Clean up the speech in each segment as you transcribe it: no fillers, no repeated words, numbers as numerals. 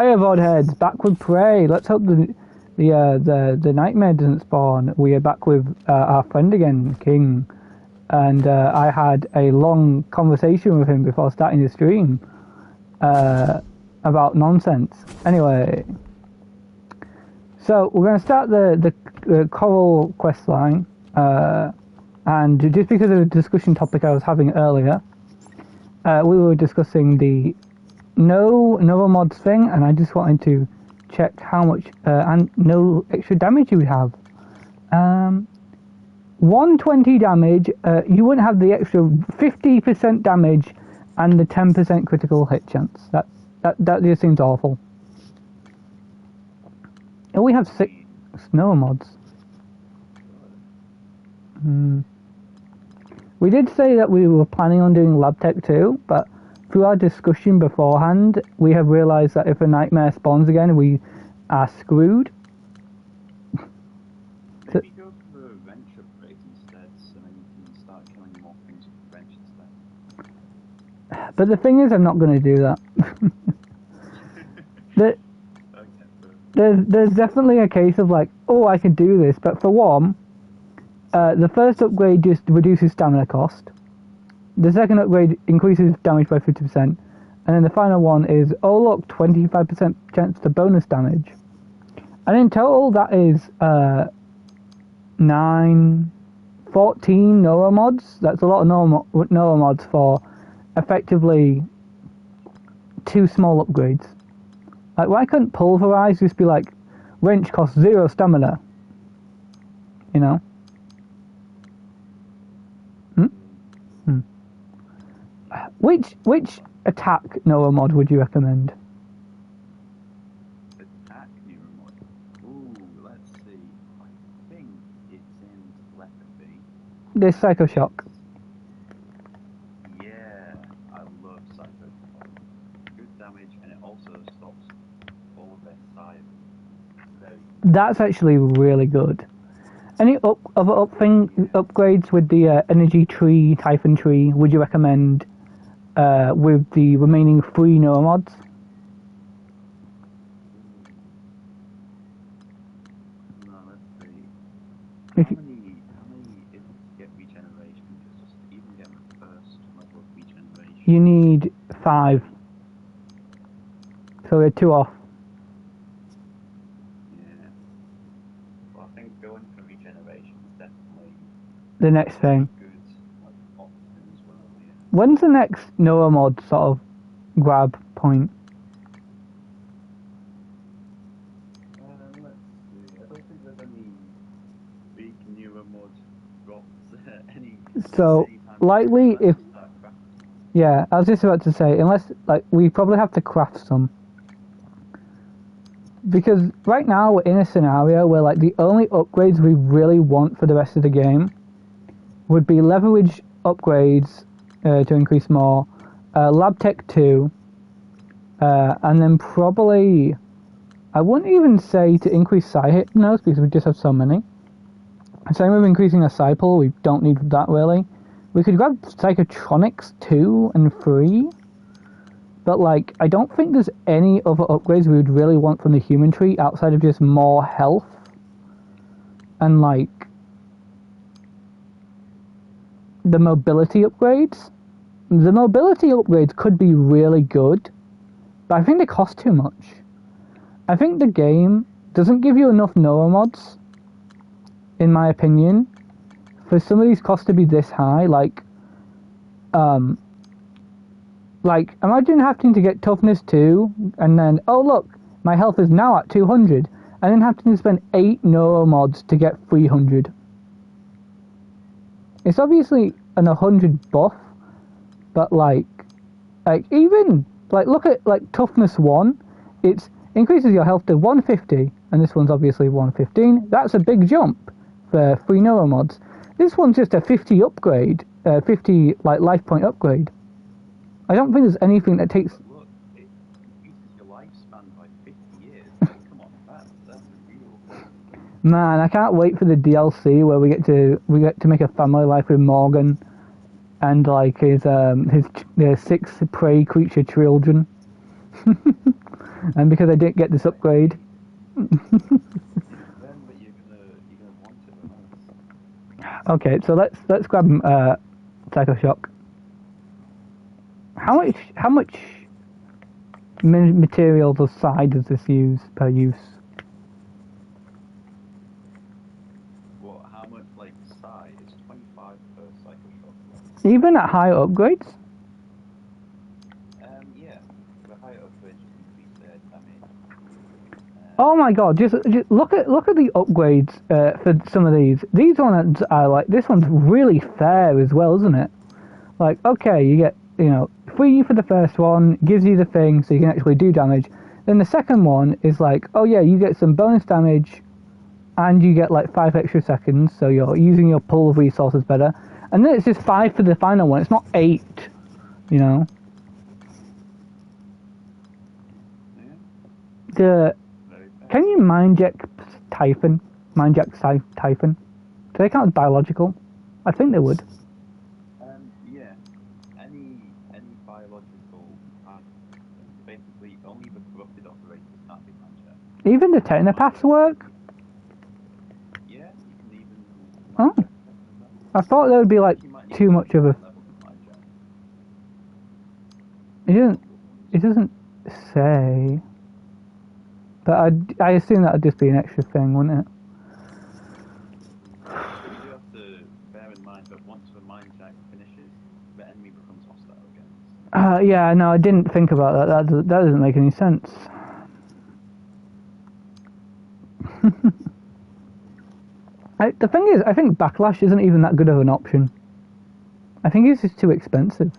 Hey, Vodheads, back with prey. Let's hope the nightmare doesn't spawn. We are back with our friend again, King, and I had a long conversation with him before starting the stream about nonsense. Anyway, so we're going to start the Coral quest line, and just because of the discussion topic I was having earlier, we were discussing the no mods thing, and I just wanted to check how much and no extra damage you would have. 120 damage. You wouldn't have the extra 50% damage and the 10% critical hit chance. That just seems awful. And we have 6 snow mods. We did say that we were planning on doing lab tech too, but through our discussion beforehand, we have realised that if a nightmare spawns again, we are screwed. Maybe go for the wrench upgrade instead, so then you can start killing more things with the wrench instead. But the thing is, I'm not going to do that. There's definitely a case of like, oh, I can do this, but for one, the first upgrade just reduces stamina cost. The second upgrade increases damage by 50%, and then the final one is, oh look, 25% chance to bonus damage. And in total, that is 14 Noah mods. That's a lot of Noah mods for effectively 2 small upgrades. Like, why couldn't Pulverize just be like, wrench costs 0 stamina? You know? Which attack Noah mod would you recommend? Attack Noah mod? Ooh, let's see. I think it's in telepathy. This Psycho Shock. Yeah, I love Psycho Shock. Good damage, and it also stops all of their side. That's actually really good. Any other upgrades with the energy tree, typon tree, would you recommend with the remaining 3 Noah mods? No, let's see. If How many is to get regeneration? Just even get the first level of regeneration. you need 5. So we're 2 off. Yeah. Well, I think going for regeneration is definitely The next thing. good option as well, yeah. When's the next Noah mod sort of grab point? Let's see. I don't think there's any big newer mod drops. So, likely if... Yeah, I was just about to say, unless, like, we probably have to craft some. Because right now we're in a scenario where, like, the only upgrades we really want for the rest of the game would be leverage upgrades to increase more, Lab Tech 2, and then probably, I wouldn't even say to increase Psi Hypnos because we just have so many. Same with increasing a Psi Pool, we don't need that really. We could grab Psychotronics 2 and 3, but like, I don't think there's any other upgrades we would really want from the human tree outside of just more health and like the mobility upgrades. The mobility upgrades could be really good, but I think they cost too much. I think the game doesn't give you enough Noah mods, in my opinion, for some of these costs to be this high. Like imagine having to get toughness 2, and then, oh look, my health is now at 200, and then having to spend 8 Noah mods to get 300. It's obviously an 100 buff, but like even, like, look at, like, toughness 1, it increases your health to 150, and this one's obviously 115. That's a big jump for 3 Noah mods. This one's just a 50 upgrade, 50, like, life point upgrade. I don't think there's anything that takes... Look, it increases your lifespan by 50 years. Come on, that's real. Man, I can't wait for the DLC where we get to make a family life with Morgan and like his 6 prey creature children. And because I didn't get this upgrade. Then, but you're gonna want it the most. Okay, so let's grab Psycho Shock. How much materials or side does this use per use? Well, how much like side? It's 25 per Psycho Shock. Even at higher upgrades? Yeah. The higher upgrades just increase their damage. Oh my god! Just look at the upgrades for some of these. These ones are like, this one's really fair as well, isn't it? Like, okay, you get 3 for the first one, gives you the thing so you can actually do damage. Then the second one is like, oh yeah, you get some bonus damage, and you get like 5 extra seconds, so you're using your pool of resources better. And then it's just 5 for the final one. It's not 8, you know. Can you mindjack typon? Mindjack typon? Do they count as biological? I think they would. Yeah. Any biological, basically only the corrupted operators can't be mindjacked. Even the technopaths work? Yeah, you can even. Oh. I thought there would be like too much of a. It doesn't say. But I assume that would just be an extra thing, wouldn't it? You do have to bear in mind that once the mindjack finishes, the enemy becomes hostile again. Yeah, no, I didn't think about that. That doesn't make any sense. The thing is, I think Backlash isn't even that good of an option. I think it's just too expensive.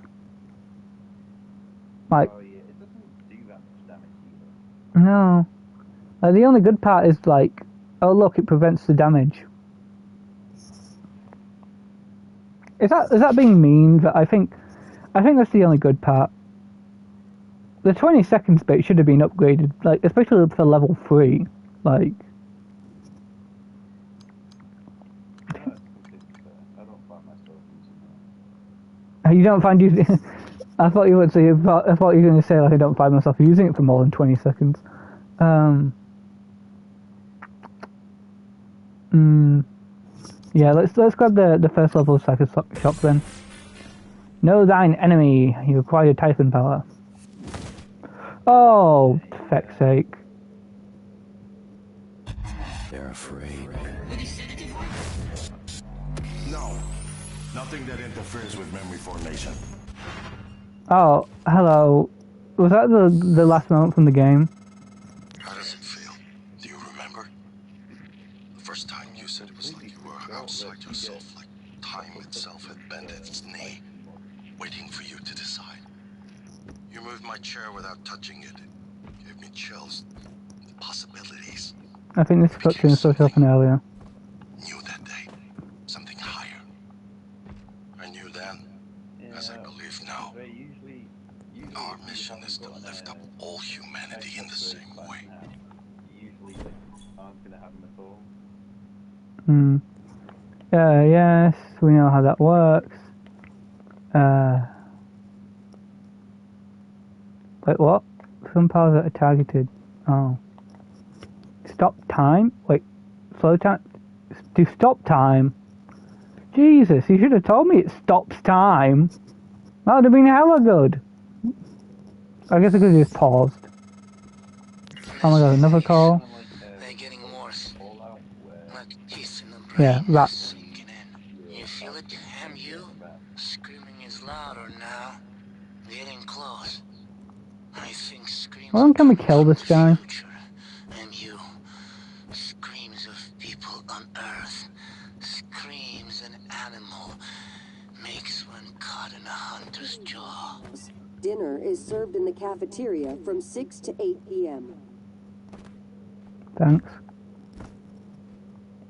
Like, oh yeah, it doesn't do that much damage either. No. The only good part is like, oh look, it prevents the damage. Is that being mean? But I think that's the only good part. The 20 seconds bit should have been upgraded, like especially for level 3. Like. I don't find myself using that. You don't find using. I thought you would say. I thought you were going to say like I don't find myself using it for more than 20 seconds. Yeah, let's grab the first level of Psycho Shock then. Know thine enemy. You acquired typon power. Oh, for feck's sake. They're afraid. No. Nothing that interferes with memory formation. Oh, hello. Was that the last moment from the game? How does it feel? Do you remember? The first time you said it was like you were outside yourself, like time itself had bent its knee, waiting for you to decide. You moved my chair without touching it. Gave me chills. The possibilities. I think this cutscene was open earlier. Knew that day. Something higher. I knew then, as I believe now. Usually Our mission is to lift up all humanity in the same way. Usually aren't gonna happen at all. Yes, we know how that works. Wait, what? Some powers that are targeted. Oh. Stop time? Wait, slow time? To stop time? Jesus, you should have told me it stops time. That would have been hella good. I guess I could have just paused. Oh my god, another call? They're getting worse. Like teeth in the brain. Yeah, rats. Sinking in. You feel it? And you? Screaming is louder now. Getting close. I think screams. Why can we kill this guy? And you. Screams of people on Earth. Screams an animal makes when caught in a hunter's jaw. Dinner is served in the cafeteria from 6 to 8 p.m. Thanks.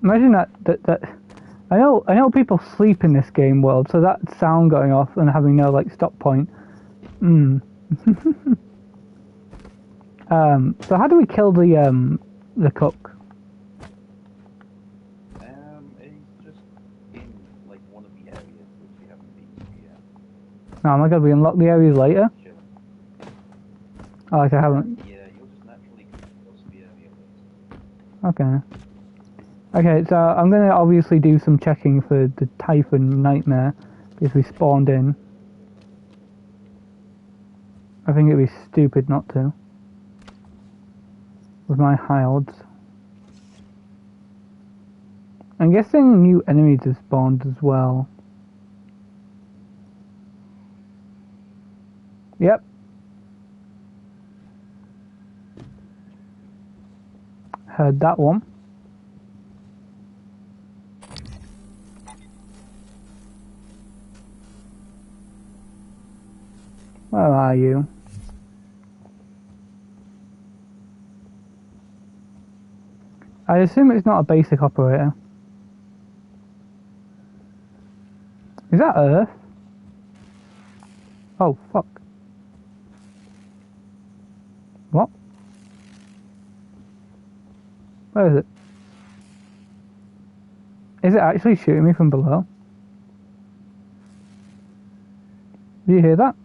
Imagine that I know people sleep in this game world, so that sound going off and having no like stop point. So how do we kill the cook? He's just in like one of the areas which we haven't been to yet. Oh my god, we unlock the areas later? Oh, like I haven't. Yeah, you'll just Okay. Okay, so I'm going to obviously do some checking for the Typhon Nightmare because we spawned in. I think it'd be stupid not to. With my high odds. I'm guessing new enemies have spawned as well. Yep. Heard that one. Where are you? I assume it's not a basic operator. Is that Earth? Oh, fuck. What? Where is it? Is it actually shooting me from below? Do you hear that?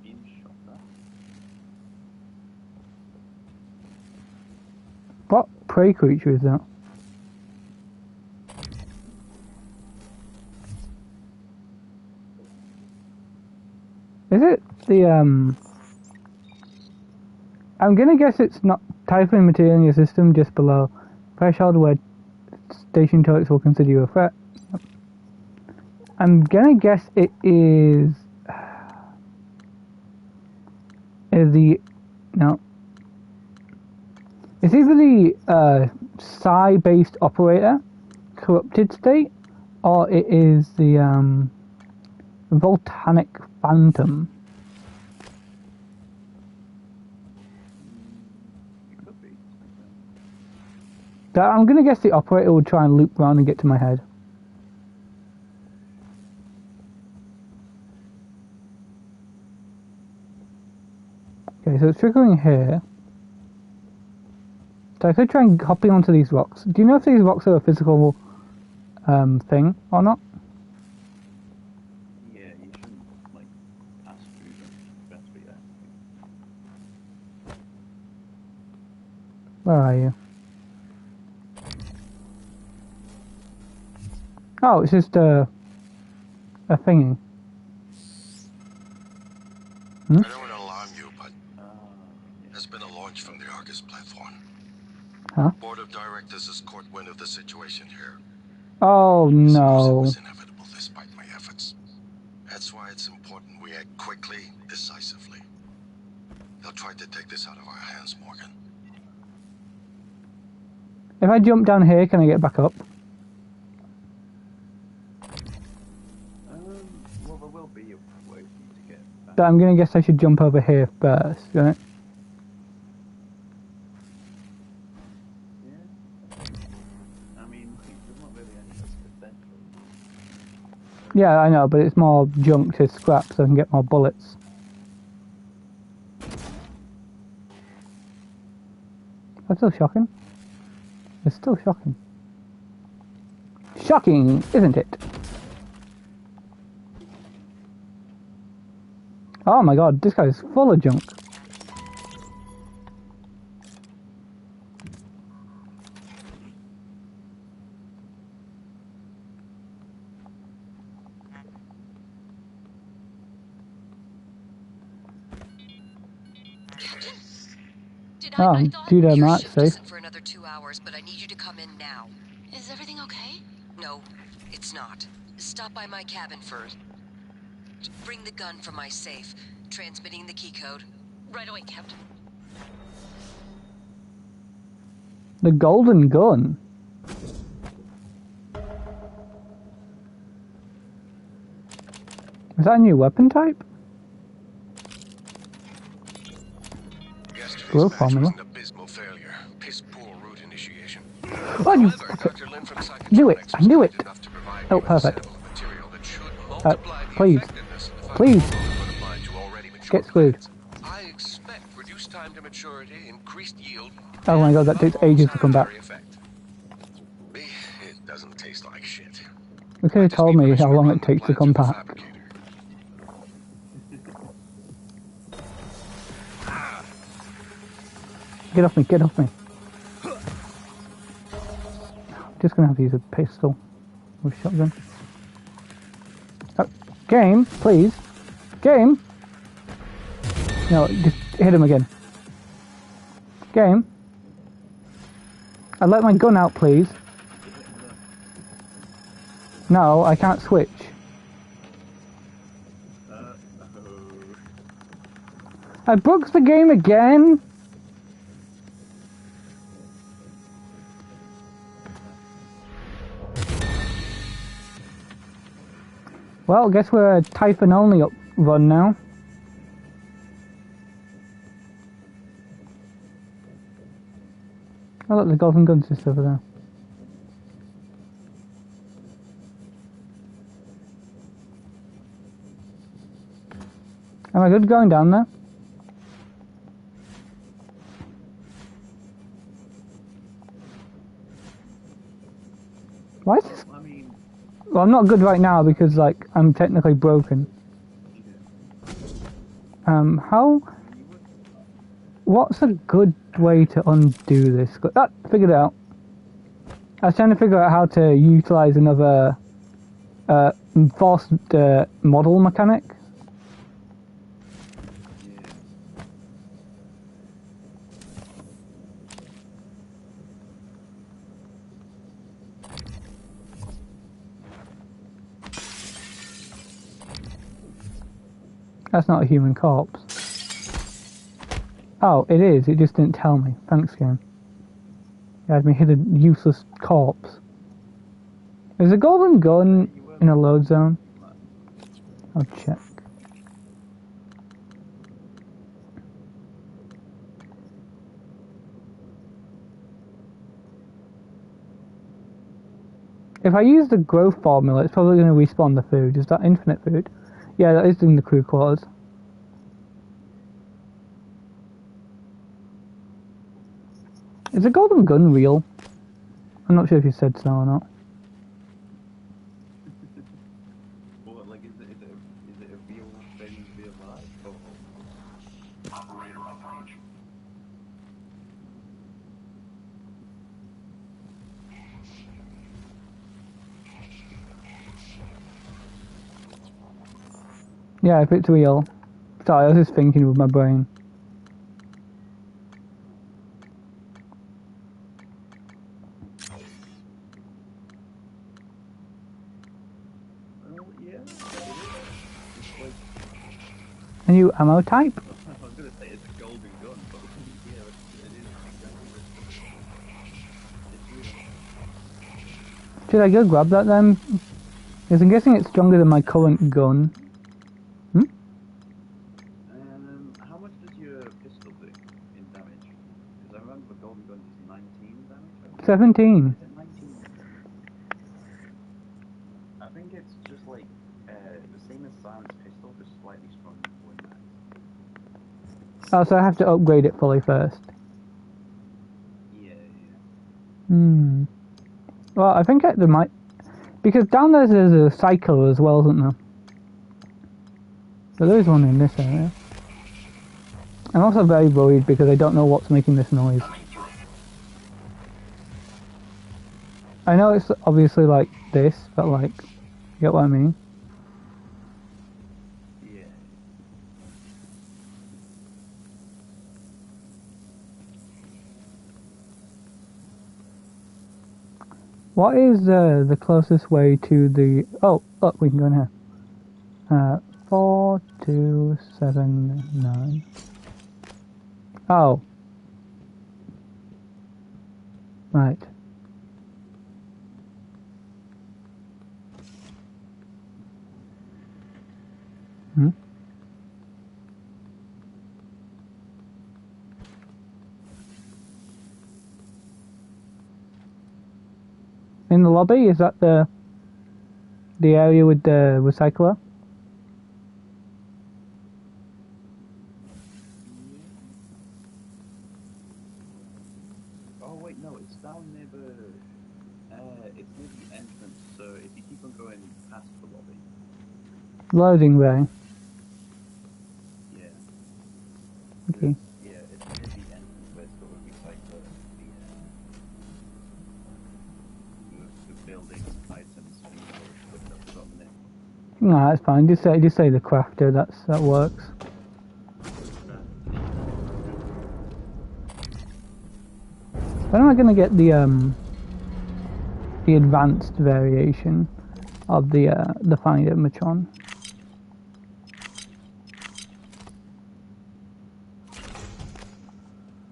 Being shot at. What prey creature is that? Is it the, I'm gonna guess it's not Typhon material in your system just below threshold where station turrets will consider you a threat. I'm gonna guess it is the, no. It's either the psi-based operator, corrupted state, or it is the volcanic phantom. It could be. I'm gonna guess the operator will try and loop around and get to my head. Okay, so it's triggering here. So I could try and hopping onto these rocks. Do you know if these rocks are a physical thing or not? Yeah, you shouldn't like pass through them. Best be there. Where are you? Oh, it's just a thingy. I don't want to alarm you, but Yeah. there's been a launch from the Argus platform. Huh? Board of Directors has caught wind of the situation here. Oh I suppose it no. was inevitable despite my efforts. That's why it's important we act quickly, decisively. They'll try to take this out of our hands, Morgan. If I jump down here, can I get back up? Well, there will be a way for you to get back. But I'm gonna guess I should jump over here first, right? Yeah. I mean, there's not really any potential. Yeah, I know, but it's more junk to scrap so I can get more bullets. That's still shocking. It's still shocking. Shocking, isn't it? Oh my god, this guy's full of junk. Oh, Judah Mark's safe. For another 2 hours, but I need you to come in now. Is everything okay? No, it's not. Stop by my cabin first. Bring the gun from my safe. Transmitting the key code. Right away, Captain. The golden gun. Is that a new weapon type? Yesterday's Growth match formula. was an abysmal failure. Piss poor route initiation. Oh, you However, Dr. Lin from knew it, I knew it. enough to provide Oh, you with a perfect. sample of material that should multiply the please. effectiveness of the Please. fundamental when applied to already mature Get screwed. plants. I expect reduced time to maturity, increased yield. Oh my god, that takes ages to come back. Effect. It doesn't taste like shit. You could have told me how long it takes to come back. Get off me, get off me. Just gonna have to use a pistol or shotgun. Oh, game, please. Game! No, just hit him again. Game. I'd like my gun out, please. No, I can't switch. I broke the game again! Well, guess we're a typon only up run now. Oh look, the golden gun's just over there. Am I good going down there? Why is this? Well, I'm not good right now because, like, I'm technically broken. What's a good way to undo this? Ah, figured it out. I was trying to figure out how to utilize another forced model mechanic. That's not a human corpse. Oh, it is. It just didn't tell me. Thanks, game. You had me hit a useless corpse. Is a golden gun in a load zone? I'll check. If I use the growth formula, it's probably going to respawn the food. Is that infinite food? Yeah, that is in the crew quarters. Is a golden gun real? I'm not sure if you said so or not. What, like, is it a real thing to be alive? Or... Operator approach. Yeah, if it's real. Sorry, I was just thinking with my brain. Yeah. A new ammo type? I was gonna say it's a golden gun, but yeah, it is exactly. Should I go grab that then? Because I'm guessing it's stronger than my current gun. How much does your pistol do in damage? Because I remember the golden gun is 19 damage. 17. Is it 19? I think it's just like the same as Silence pistol, just slightly stronger than that. Oh, so I have to upgrade it fully first. Yeah. Well, I think there might... Because down there's a cycler as well, isn't there? So there is one in this area. I'm also very worried because I don't know what's making this noise. I know it's obviously like this, but like, you get what I mean? Yeah. What is the closest way to the... Oh, look, we can go in here. 4, 2, 7, 9. Oh. Right. In the lobby, is that the area with the recycler? Oh wait, no, it's down near the it's near the entrance. So if you keep on going past the lobby. Loading bay. Yeah. Okay. Yeah, it's near the entrance where it's sort of No, that's fine. Just say the crafter. That works. When am I gonna get the advanced variation of the Finder Matron?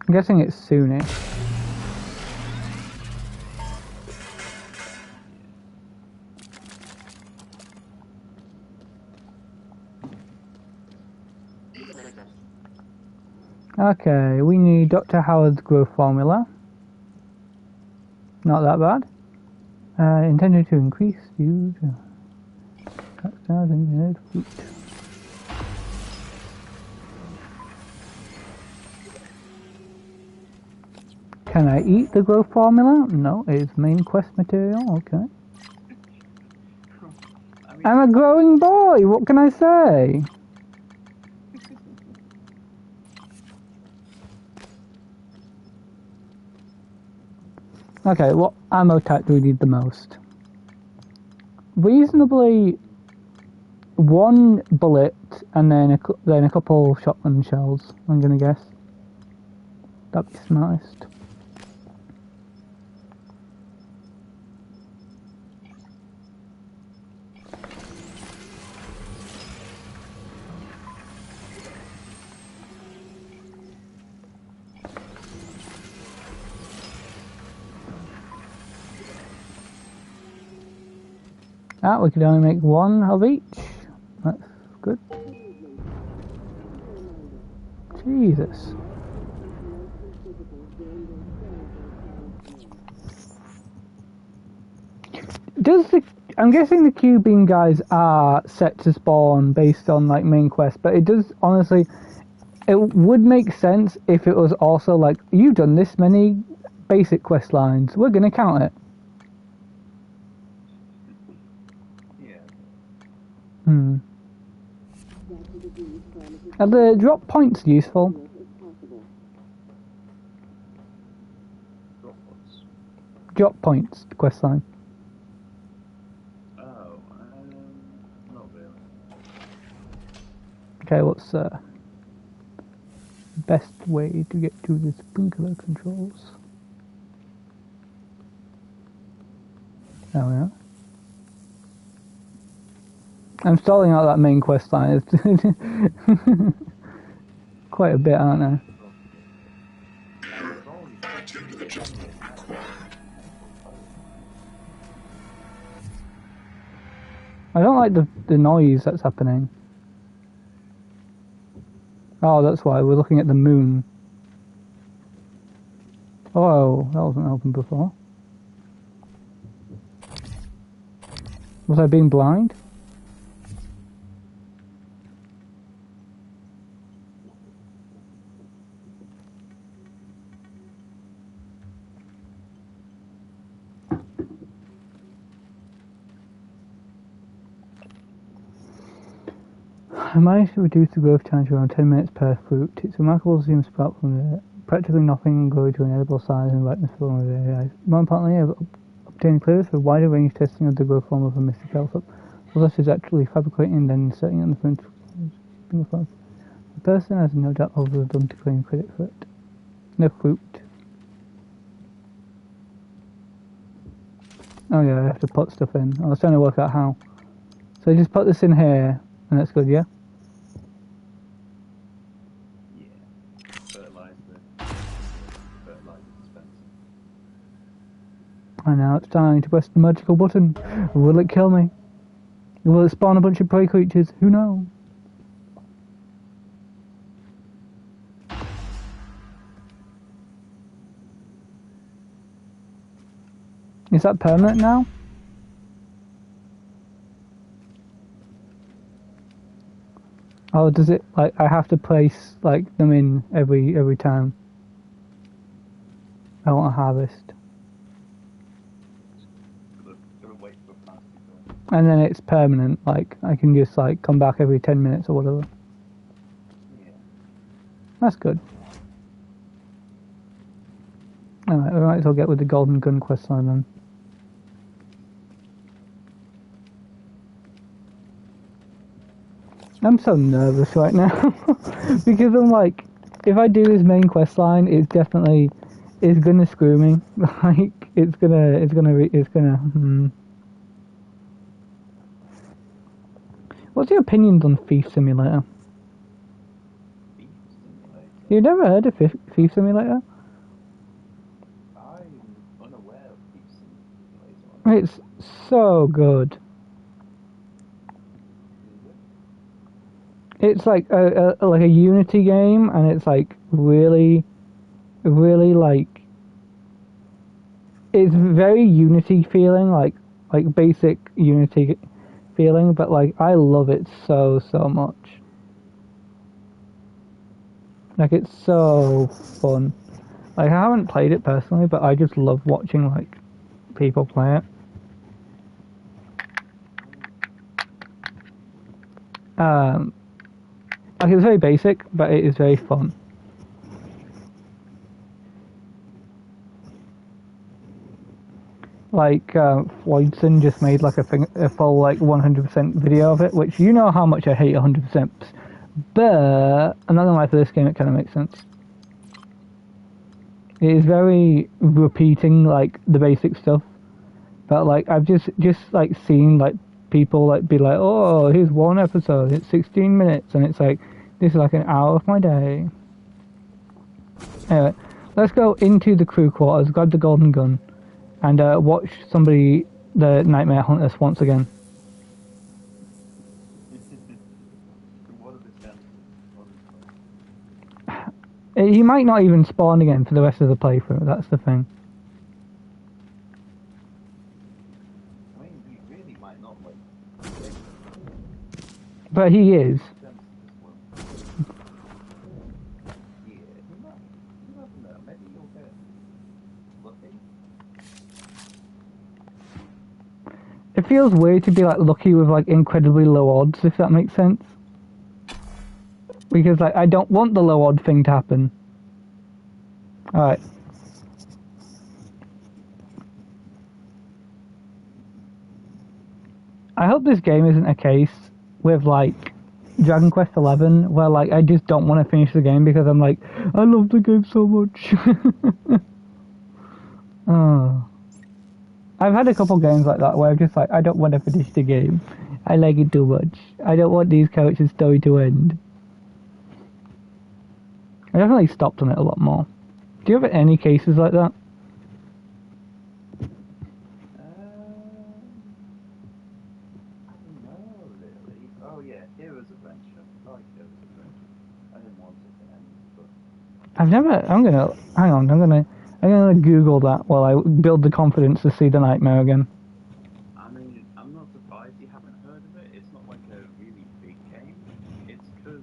I'm guessing it's soonish. Okay, we need Dr. Howard's growth formula. Not that bad. Intended to increase use engineered fruit. Can I eat the growth formula? No, it's main quest material. Okay. I'm a growing boy. What can I say? Okay, what ammo type do we need the most? Reasonably, one bullet and then a couple shotgun shells. I'm gonna guess. That'd be smartest. Ah, we could only make one of each. That's good. Jesus. I'm guessing the Cubine guys are set to spawn based on like main quest, but it does honestly, it would make sense if it was also like, you've done this many basic quest lines, we're gonna count it. Hmm. Are the drop points useful? Drop points, quest line. Oh, not really. Okay, what's best way to get to the sprinkler controls? Oh yeah. I'm stalling out that main quest line. Quite a bit, aren't I? I don't like the noise that's happening. Oh, that's why we're looking at the moon. Oh, that wasn't open before. Was I being blind? I managed to reduce the growth time to around 10 minutes per fruit. It's remarkable to see them sprout from practically nothing and grow to an edible size and ripeness for one of the More importantly, I've obtained clearance for a wider range testing of the growth form of a mystic alpha. All this is actually fabricating and then setting on the front. The person has no doubt overdone to claim credit for it. No fruit. Oh yeah, I have to put stuff in. I was trying to work out how. So I just put this in here, and that's good, yeah? Yeah. Fertilizer dispenser. And now it's time to press the magical button. Will it kill me? Will it spawn a bunch of prey creatures? Who knows? Is that permanent now? Or does it, like, I have to place, like, them in every time I want to harvest? And then it's permanent, like, I can just, like, come back every 10 minutes or whatever. Yeah. That's good. Alright, we might as well get with the golden gun quest line then. I'm so nervous right now because I'm like, if I do this main quest line, it's gonna screw me. Like, it's gonna. What's your opinions on Thief Simulator? Thief Simulator. You've never heard of Thief Simulator? I'm unaware of Thief Simulator. It's so good. It's like a Unity game, and it's like really like, it's very Unity feeling, like basic Unity feeling, but like I love it so much. Like, it's so fun. Like, I haven't played it personally, but I just love watching like people play it. Like, it's very basic, but it is very fun. Like, Floydson just made like a full like 100% video of it, which, you know how much I hate 100%, but I'm not gonna lie, for this game it kind of makes sense. It is very repeating like the basic stuff, but like I've just like seen like people like be like, oh, here's one episode, it's 16 minutes, and it's like, this is like an hour of my day. Anyway, let's go into the crew quarters, grab the golden gun, and watch somebody, the nightmare, hunt us once again. What are the chances? He might not even spawn again for the rest of the playthrough, that's the thing. I mean, he really might not, like... But he is. Yeah, you never know. Maybe you'll get lucky. It feels weird to be like lucky with like incredibly low odds, if that makes sense. Because like I don't want the low odd thing to happen. Alright. I hope this game isn't a case with like Dragon Quest 11 where like I just don't want to finish the game because I'm like, I love the game so much. Oh. I've had a couple games like that where I'm just like, I don't want to finish the game. I like it too much. I don't want these characters' story to end. I definitely stopped on it a lot more. Do you have any cases like that? I don't know, really. Oh yeah, Hero's Adventure. I like Hero's Adventure. I didn't want it to end, but... I've never... I'm gonna Google that while I build the confidence to see the nightmare again. I mean, I'm not surprised you haven't heard of it. It's not like a really big game. It's because,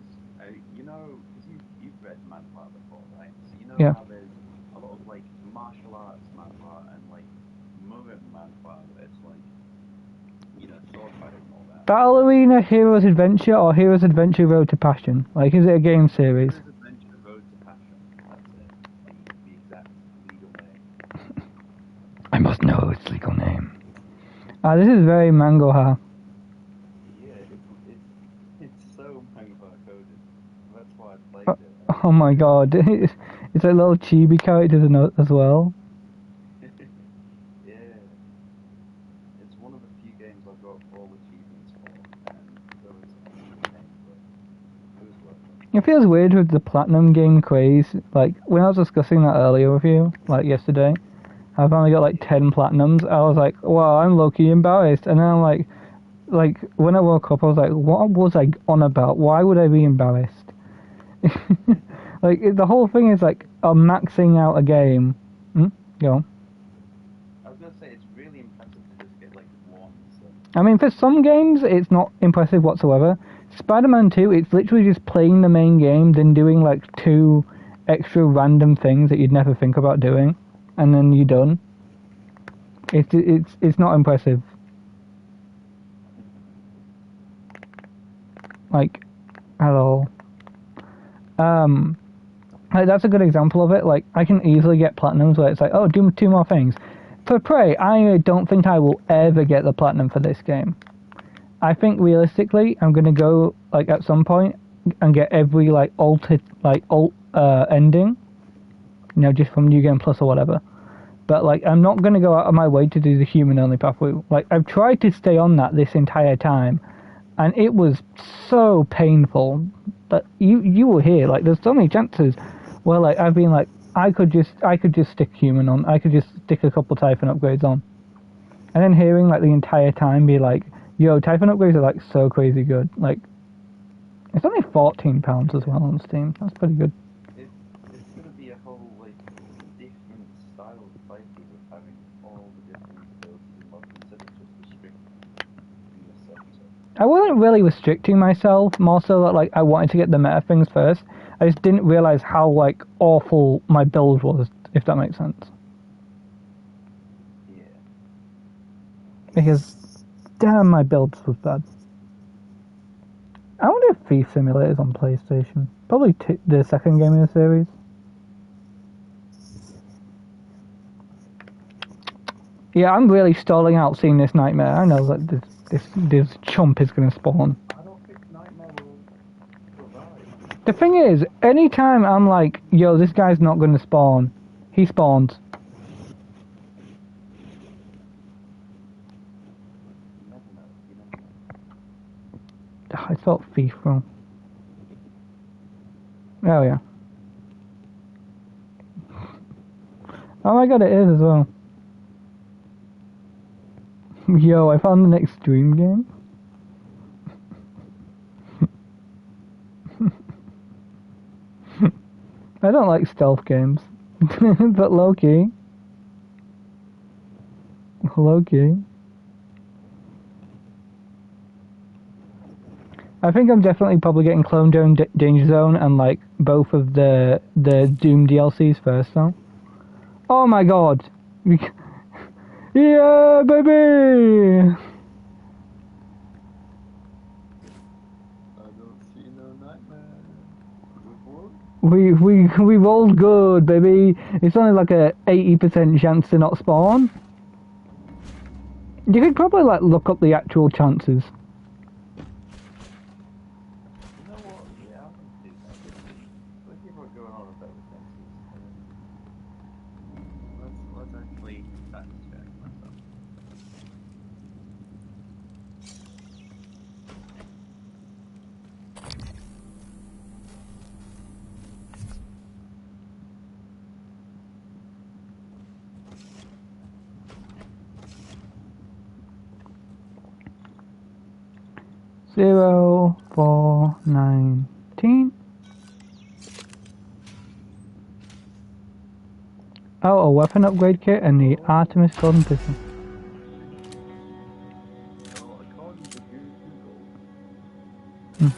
you know, because you've read manhwa before, right? So you know how there's a lot of, like, martial arts manhwa and, like, Murin manhwa where it's, like, you know, sword fighting and all that. Battle Arena Hero's Adventure or Hero's Adventure Road to Passion? Like, is it a game series? Hero's Adventure Road to Passion. That's it. The exact legal name. I must know its legal name. This is very Mangoha. Yeah, it's so manhwa coded. That's why I played it. Oh my god, it's like little chibi characters as well. Yeah. It's one of the few games I've got all achievements for, and so it's a pain, but it was worth it. It feels weird with the platinum game craze. Like, when I was discussing that earlier with you, like yesterday, I've only got like 10 platinums. I was like, wow, I'm low-key embarrassed. And then I'm like when I woke up, I was like, what was I on about? Why would I be embarrassed? Like, the whole thing is like, I'm maxing out a game. Go on. I was gonna say, it's really impressive to just get like one. So. I mean, for some games, it's not impressive whatsoever. Spider-Man 2, it's literally just playing the main game, then doing like 2 extra random things that you'd never think about doing, and then you're done. It's not impressive. Like, at all. Like, that's a good example of it. Like, I can easily get platinums where it's like, oh, do 2 more things. For Prey, I don't think I will ever get the platinum for this game. I think realistically, I'm gonna go like at some point and get every like alt ending, you know, just from New Game Plus or whatever. But like, I'm not gonna go out of my way to do the human only pathway. Like, I've tried to stay on that this entire time, and it was so painful. But you will hear, like, there's so many chances where like I've been like, I could just stick human on. I could just stick a couple Typhon upgrades on, and then hearing like the entire time be like, yo, Typhon upgrades are like so crazy good. Like, it's only £14 as well on Steam. That's pretty good. It's gonna be a whole like different style of playthrough of having all the different abilities unlocked instead of just restricting yourself to. I wasn't really restricting myself, more so that like I wanted to get the meta things first. I just didn't realize how like awful my build was, if that makes sense. Yeah. Because damn, my build was bad. I wonder if Thief Simulator's on PlayStation. Probably the second game in the series. Yeah, I'm really stalling out seeing this nightmare. I know that this chump is going to spawn. I don't think Nightmare will survive. The thing is, anytime I'm like, yo, this guy's not going to spawn, he spawns. You never know. You never know. I thought Thief wrong. Oh yeah. Oh my god, it is as well. Yo, I found an extreme game. I don't like stealth games. But low-key. Low-key. I think I'm definitely probably getting Clone Drone Danger Zone and like both of the Doom DLCs first though. Oh my god! Yeah, baby! I don't see no Nightmare. We rolled good, baby. It's only like a 80% chance to not spawn. You could probably like look up the actual chances. You know what? Yeah, I can do that. Let's keep on going on about the fences. Let's actually fact check myself. Zero 4 19. Oh, a weapon upgrade kit and the Artemis Golden Pistol. So, according to Google, Hmm.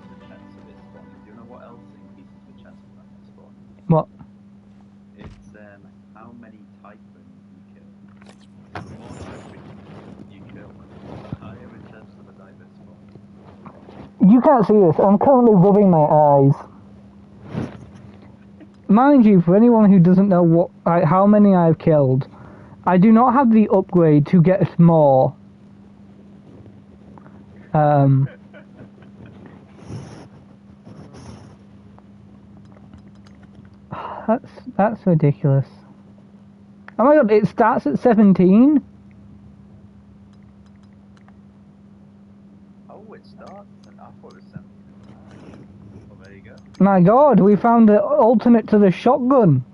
the chance of it spawning. Do you know what else increases the chance of that spawning? What? It's how many typon you kill. The more typon you kill, the higher the chance of a diver spawn. You can't see this. I'm currently rubbing my eyes. Mind you, for anyone who doesn't know what, how many I've killed, I do not have the upgrade to get more. That's ridiculous. Oh my god, it starts at 17? Oh, it starts? I thought it was 17. Well, there you go. My god, we found the alternate to the shotgun.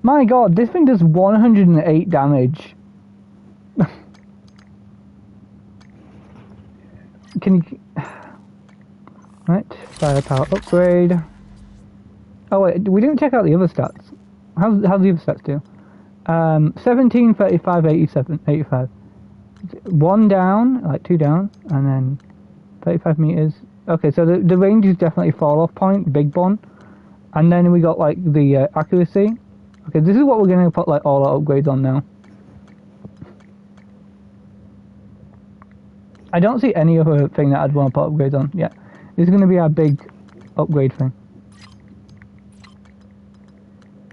My god, this thing does 108 damage. Can you... Right, firepower upgrade. Oh wait, we didn't check out the other stats. How's the other stats do? 17, 35, 87, 85. One down, like two down, and then 35 meters. Okay, so the range is definitely fall off point, big one. And then we got like the accuracy. Okay, this is what we're gonna put like all our upgrades on now. I don't see any other thing that I'd want to put upgrades on. Yeah, this is gonna be our big upgrade thing.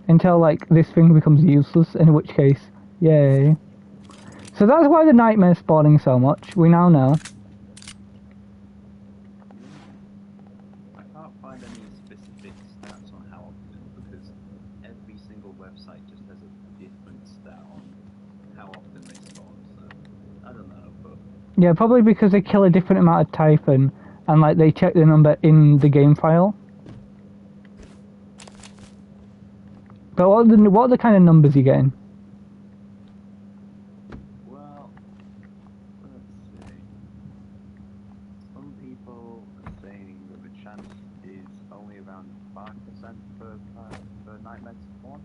Until like this thing becomes useless, in which case, yay. So that's why the nightmare's spawning so much. We now know. specific stats on how often, because every single website just has a different stat on how often they spawn. So I don't know, but yeah, probably because they kill a different amount of typon, and like they check the number in the game file. But what are the kind of numbers you're getting? well, let's see. Some people are saying that the chance is only around 5% for nightmare to spawn,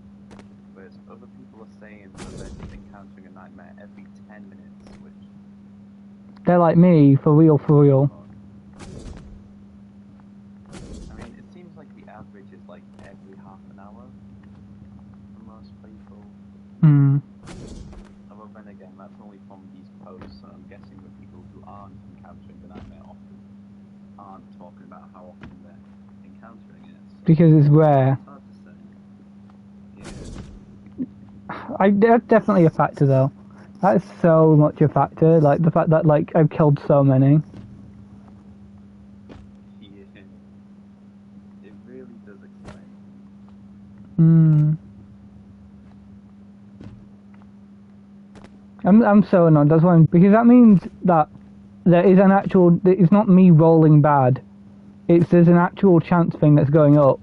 whereas other people are saying that they're just encountering a nightmare every 10 minutes, which They're like me, for real, for real. I mean, it seems like the average is like every half an hour for most people. Hmm. Although then again, that's only from these posts, so I'm guessing the people who aren't encountering the nightmare often aren't talking about how often they're encountering it. So Because it's rare. it's hard to say. That's definitely a factor, though. That's so much a factor. Like the fact that like I've killed so many. Yeah. It really does explain. Hmm. I'm so annoyed. That's why because that means that there is an actual. It's not me rolling bad. There's an actual chance thing that's going up,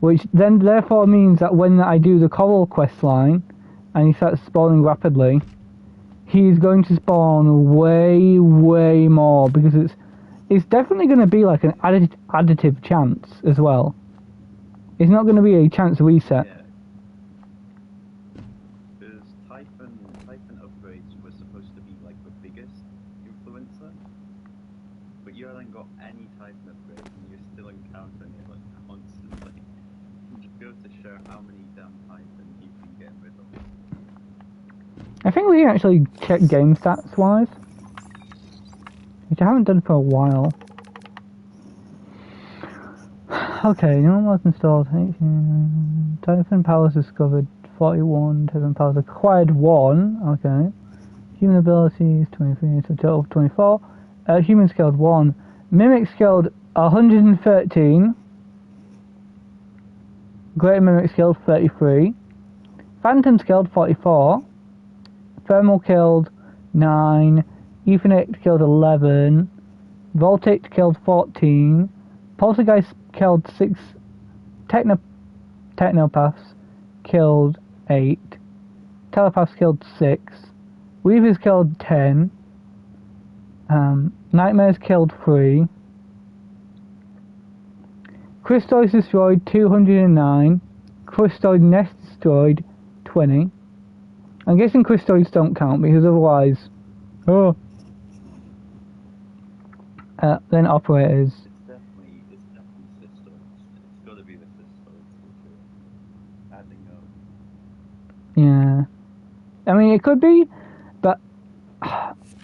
which then therefore means that when I do the coral quest line, and he starts spawning rapidly, he's going to spawn way more because it's definitely going to be like an additive chance as well. It's not going to be a chance reset. Yeah. Because typon upgrades were supposed to be like the biggest influencer, but you haven't got any typon upgrades and you're still encountering it like constantly. It just goes to show how many damn typon you've been getting rid of. I think we can actually check game stats wise, which I haven't done for a while. Okay, no one was installed. Typon powers discovered 41. Typon powers acquired 1. Okay. Human abilities 23. So total of 24. Human scaled 1. Mimic scaled 113. Greater mimic scaled 33. Phantom scaled 44. Thermal killed 9. Ethernet killed 11. Voltic killed 14. Poltergeist killed 6. Technopaths killed 8. Telepaths killed 6. Weavers killed 10. Nightmares killed 3. Crystoids destroyed 209. Crystoid nests destroyed 20. I'm guessing crystoids don't count because otherwise... Oh. Then operators. It's definitely systems. It's got to be the systems which are adding up. Yeah. I mean, it could be, but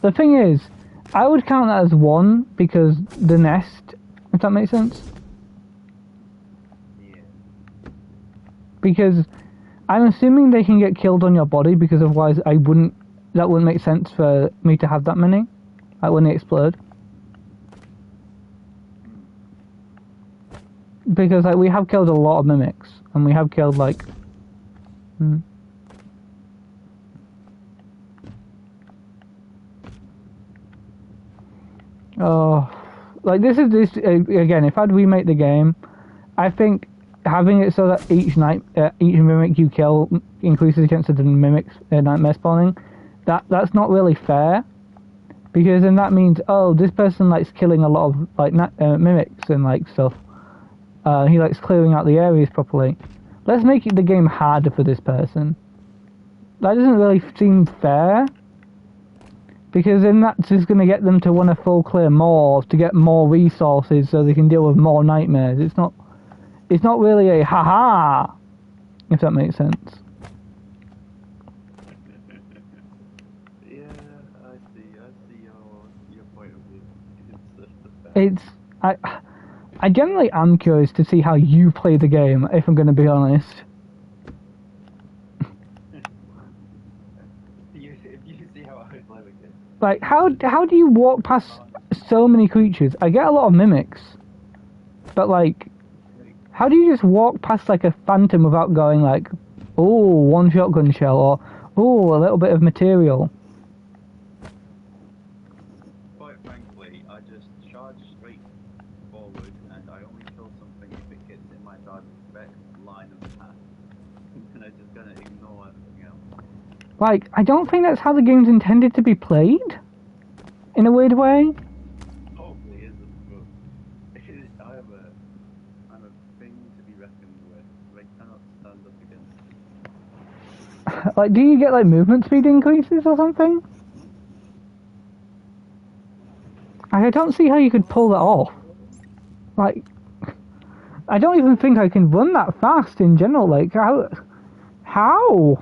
the thing is, I would count that as 1 because the nest, if that makes sense. Yeah. Because I'm assuming they can get killed on your body because otherwise that wouldn't make sense for me to have that many, like when they explode. Because like we have killed a lot of mimics, and we have killed like... Oh, like this again. If I'd remake the game, I think having it so that each mimic you kill increases the chance of the mimics nightmare spawning, that's not really fair, because then that means this person likes killing a lot of like mimics and like stuff. He likes clearing out the areas properly. Let's make the game harder for this person. That doesn't really seem fair. Because then that's just going to get them to want to full clear more, to get more resources so they can deal with more nightmares. It's not really a ha-ha, if that makes sense. Yeah, I see your point of view. I generally am curious to see how you play the game, if I'm going to be honest. If you see how I play the game. Like, how do you walk past so many creatures? I get a lot of mimics, but like, How do you just walk past like a phantom without going like, oh, one shotgun shell, or oh, a little bit of material? Quite frankly, I just charge straight forward, and I only kill something if it gets in my direct line of path. And then I just gotta ignore everything else. Like, I don't think that's how the game's intended to be played. In a weird way. Probably isn't, but I'm a thing to be reckoned with. I cannot stand up against it. Like, do you get like movement speed increases or something? I don't see how you could pull that off. Like, I don't even think I can run that fast in general. Like, how?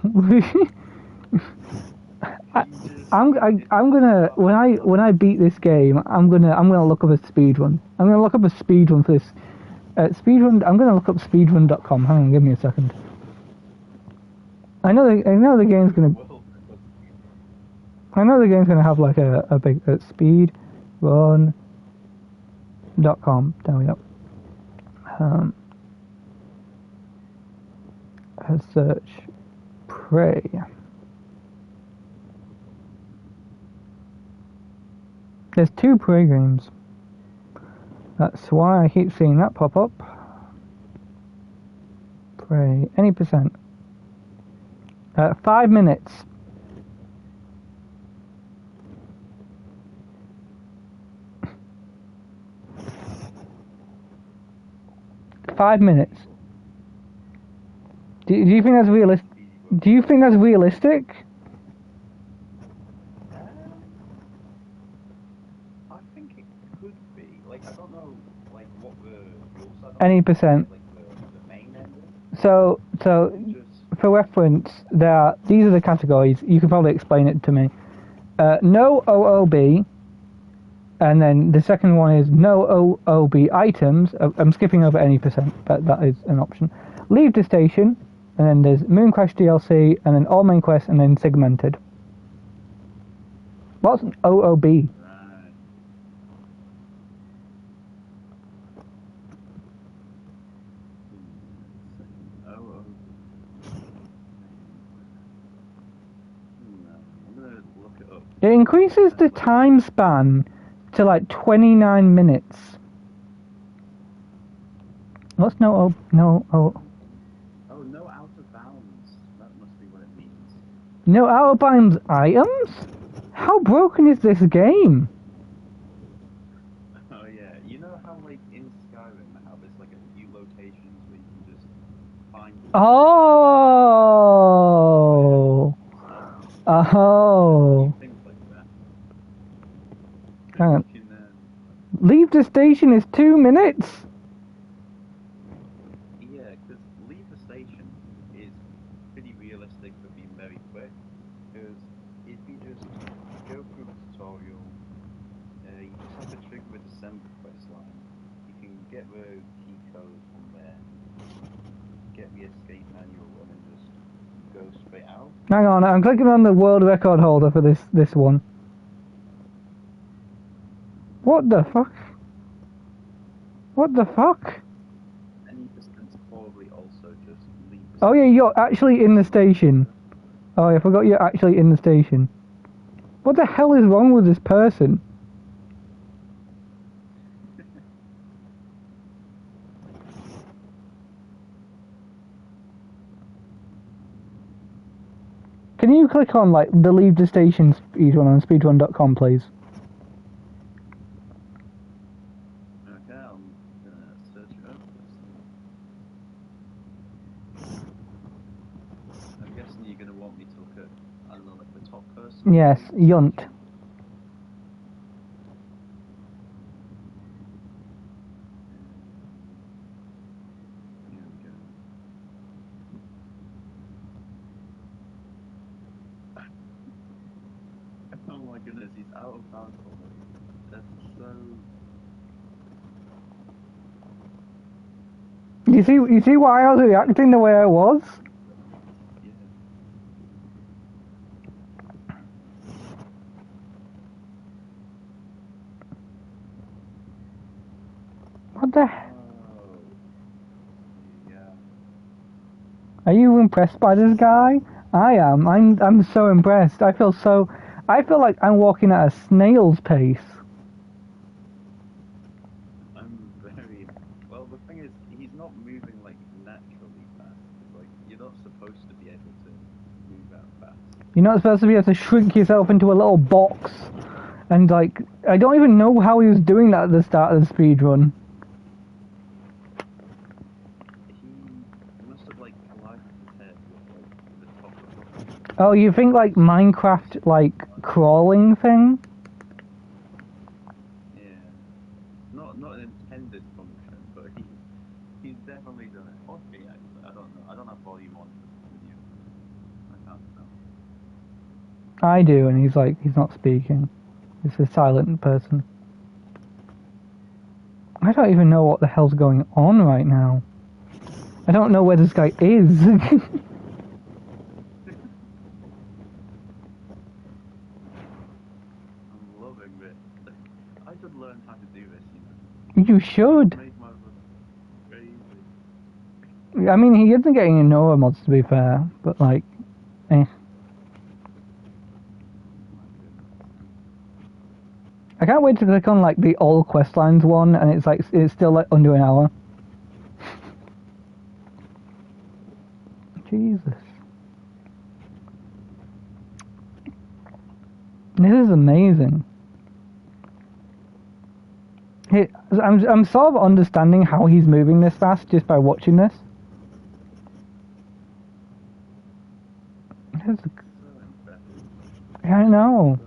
I'm gonna when I beat this game, I'm gonna look up a speed run. I'm gonna look up a speed run for this speed run. I'm gonna look up speedrun.com. Hang on, give me a second. I know the game's gonna have like a big speedrun.com. There we go. Search Prey. There's 2 Prey games. That's why I keep seeing that pop up. Prey. Any percent. 5 minutes. $5 minutes. Do you think that's realistic? Do you think that's realistic? I think it could be. Like, I don't know, like, what the rules are. Any percent. Like, the main ending. So for reference, these are the categories. You could probably explain it to me. No OOB, and then the second one is no OOB items. I'm skipping over any percent, but that is an option. Leave the station, and then there's Moon Crash DLC, and then all main quests, and then segmented. What's an OOB? It increases the time span to like 29 minutes. What's Oh, no out of bounds. That must be what it means. No out of bounds items? How broken is this game? Oh yeah, you know how like in Skyrim, how there's like a few locations where you can just find. Oh. Oh. Things like that. Hang on. Leave the station is 2 minutes. Yeah, because leave the station is pretty realistic for being very quick. Because if you just go through the tutorial, you just have to trigger the December quest line. You can get the key code from there, get the escape manual, and then just go straight out. Hang on, I'm clicking on the world record holder for this one. What the fuck? What the fuck? Any distance probably also just leave. Oh yeah, you're actually in the station. Oh, I forgot you're actually in the station. What the hell is wrong with this person? Can you click on like the leave the station speedrun on speedrun.com, please? Okay, I'm gonna search it up. I'm guessing you're gonna want me to look at, I don't know, like the top person? Yes, Yunt. Here we go. Oh my goodness, he's out of bounds already. That's so... You see why I was reacting the way I was? Yeah. What the? Oh. Are you impressed by this guy? I am. I'm so impressed. I feel like I'm walking at a snail's pace. I'm very well. The thing is, he's not moving like naturally fast. Like you're not supposed to be able to move that fast. You're not supposed to be able to shrink yourself into a little box. And like, I don't even know how he was doing that at the start of the speed run. He must have like collided his head with like the top of the. Oh, you think like Minecraft like crawling thing? Yeah, not an intended function, but he's definitely done it. Okay, actually, I don't know. I don't have volume on for the video. I can't tell. I do, and he's not speaking. He's a silent person. I don't even know what the hell's going on right now. I don't know where this guy is. I'm loving it. I should learn how to do this, you know. You should. Make my life crazy. I mean, he isn't getting Nora mods to be fair, but like, eh. I can't wait to click on like the all quest lines one, and it's still like under an hour. Jesus, this is amazing. I'm sort of understanding how he's moving this fast just by watching this. I know.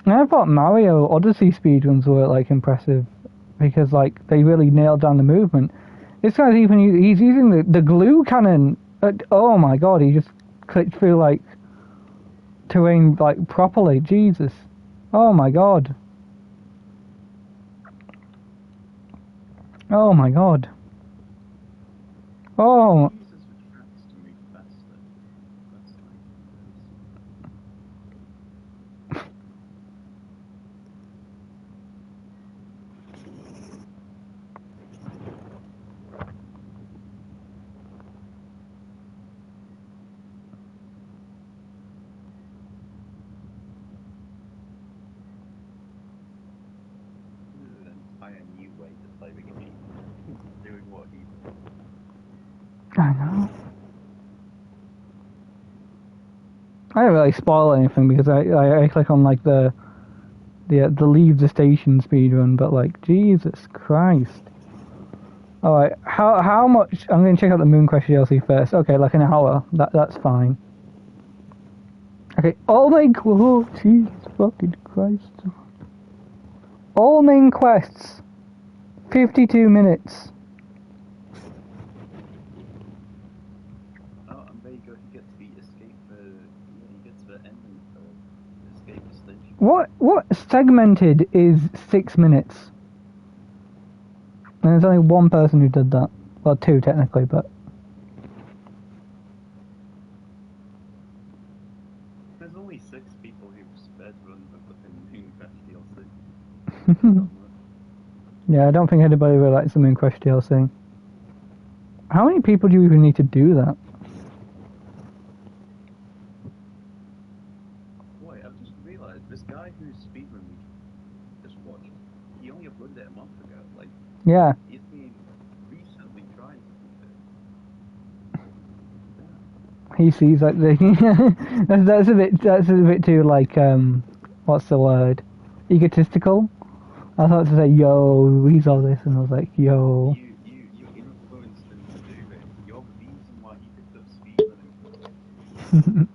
I thought Mario Odyssey speedruns were like impressive because like they really nailed down the movement. This guy's he's using the glue cannon. Oh my god, he just clicked through like terrain like properly. Jesus. Oh my god. Oh my god. Oh. I know. I don't really spoil anything because I click on like the leave the station speedrun, but like Jesus Christ. Alright, how much? I'm gonna check out the Moon Crash DLC first. Okay, like an hour. That's fine. Okay, all main Jesus fucking Christ. All main quests, 52 minutes. What segmented is 6 minutes? And there's only one person who did that. Well, two technically, but... There's only 6 people who've sped run the fucking Moon Crash DLC. Yeah, I don't think anybody really likes the Moon Crash DLC. How many people do you even need to do that? This guy whose speedrun we just watched, he only uploaded it a month ago. Like, yeah. He's been recently trying to do it. He sees like the that's a bit too like what's the word? Egotistical. I thought to say yo, he saw this and I was like yo. You influenced him to do this. You're the reason why he picked up speedrunning.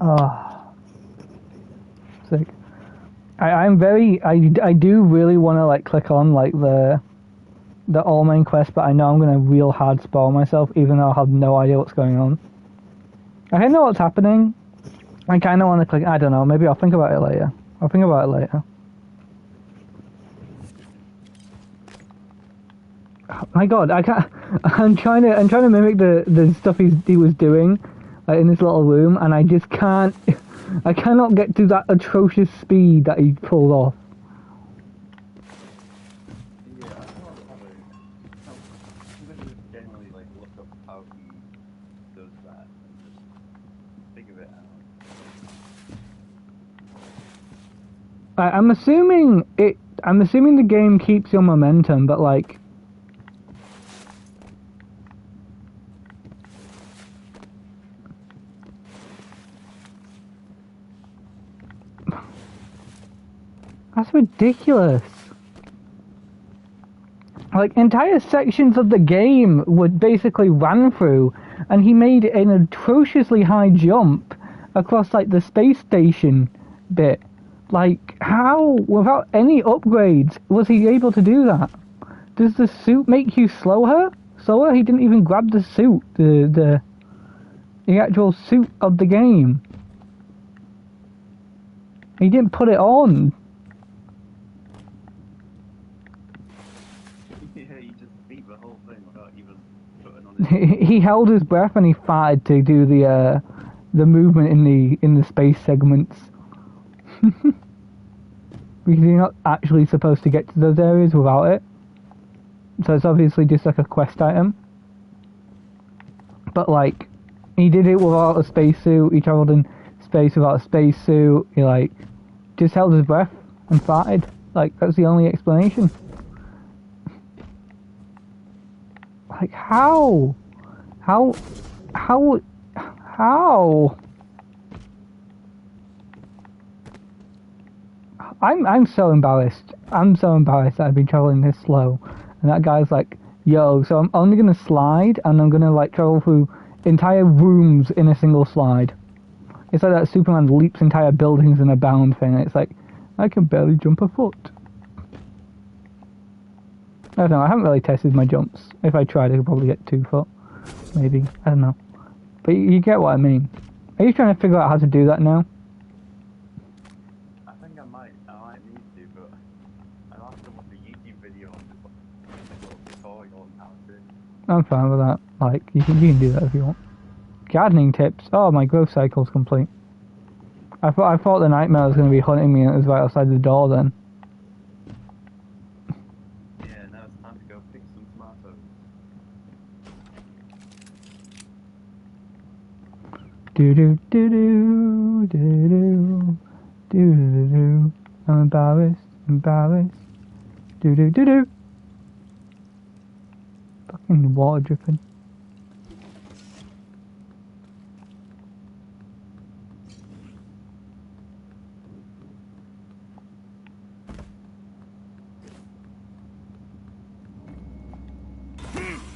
Oh, sick. I do really want to like click on like the all main quest, but I know I'm gonna real hard spoil myself, even though I have no idea what's going on. I kind of know what's happening. I kind of want to click. I don't know. Maybe I'll think about it later. Oh my God, I can't. I'm trying to mimic the stuff he was doing. In this little room, and I just can't. I cannot get to that atrocious speed that he pulled off. Yeah, like look up how he does that and just figure it out. I'm assuming the game keeps your momentum, but like. That's ridiculous. Like, entire sections of the game would basically ran through, and he made an atrociously high jump across, like, the space station bit. Like, how, without any upgrades, was he able to do that? Does the suit make you slower? He didn't even grab the suit, the actual suit of the game. He didn't put it on. Yeah, he just beat the whole thing without even putting on his... He held his breath and he farted to do the movement in the space segments. Because you're not actually supposed to get to those areas without it. So it's obviously just like a quest item. But like, he did it without a spacesuit, he travelled in space without a spacesuit, he like, just held his breath and farted. Like, that's the only explanation. Like, how? How? I'm so embarrassed. I'm so embarrassed that I've been traveling this slow. And that guy's like, yo, so I'm only gonna slide and I'm gonna like travel through entire rooms in a single slide. It's like that Superman leaps entire buildings in a bound thing. It's like, I can barely jump a foot. I don't know, I haven't really tested my jumps. If I tried, I could probably get 2 foot. Maybe. I don't know. But you get what I mean. Are you trying to figure out how to do that now? I think I might need to, but I'll have to watch a YouTube video on just like a little tutorial on how to. I'm fine with that. Like, you can do that if you want. Gardening tips. Oh, my growth cycle's complete. I thought the nightmare was going to be hunting me and it was right outside the door then. Yeah, now it's time to go pick some tomatoes. Do do do do do do do do do. I'm embarrassed. Do do do do. Fucking water dripping.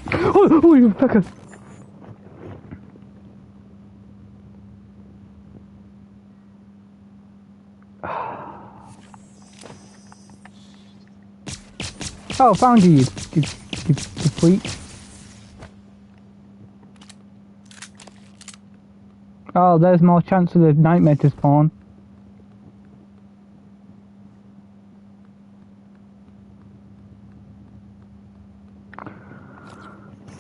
Oh, you pecker. Oh, found you freak. Oh, there's more chance of the nightmare to spawn.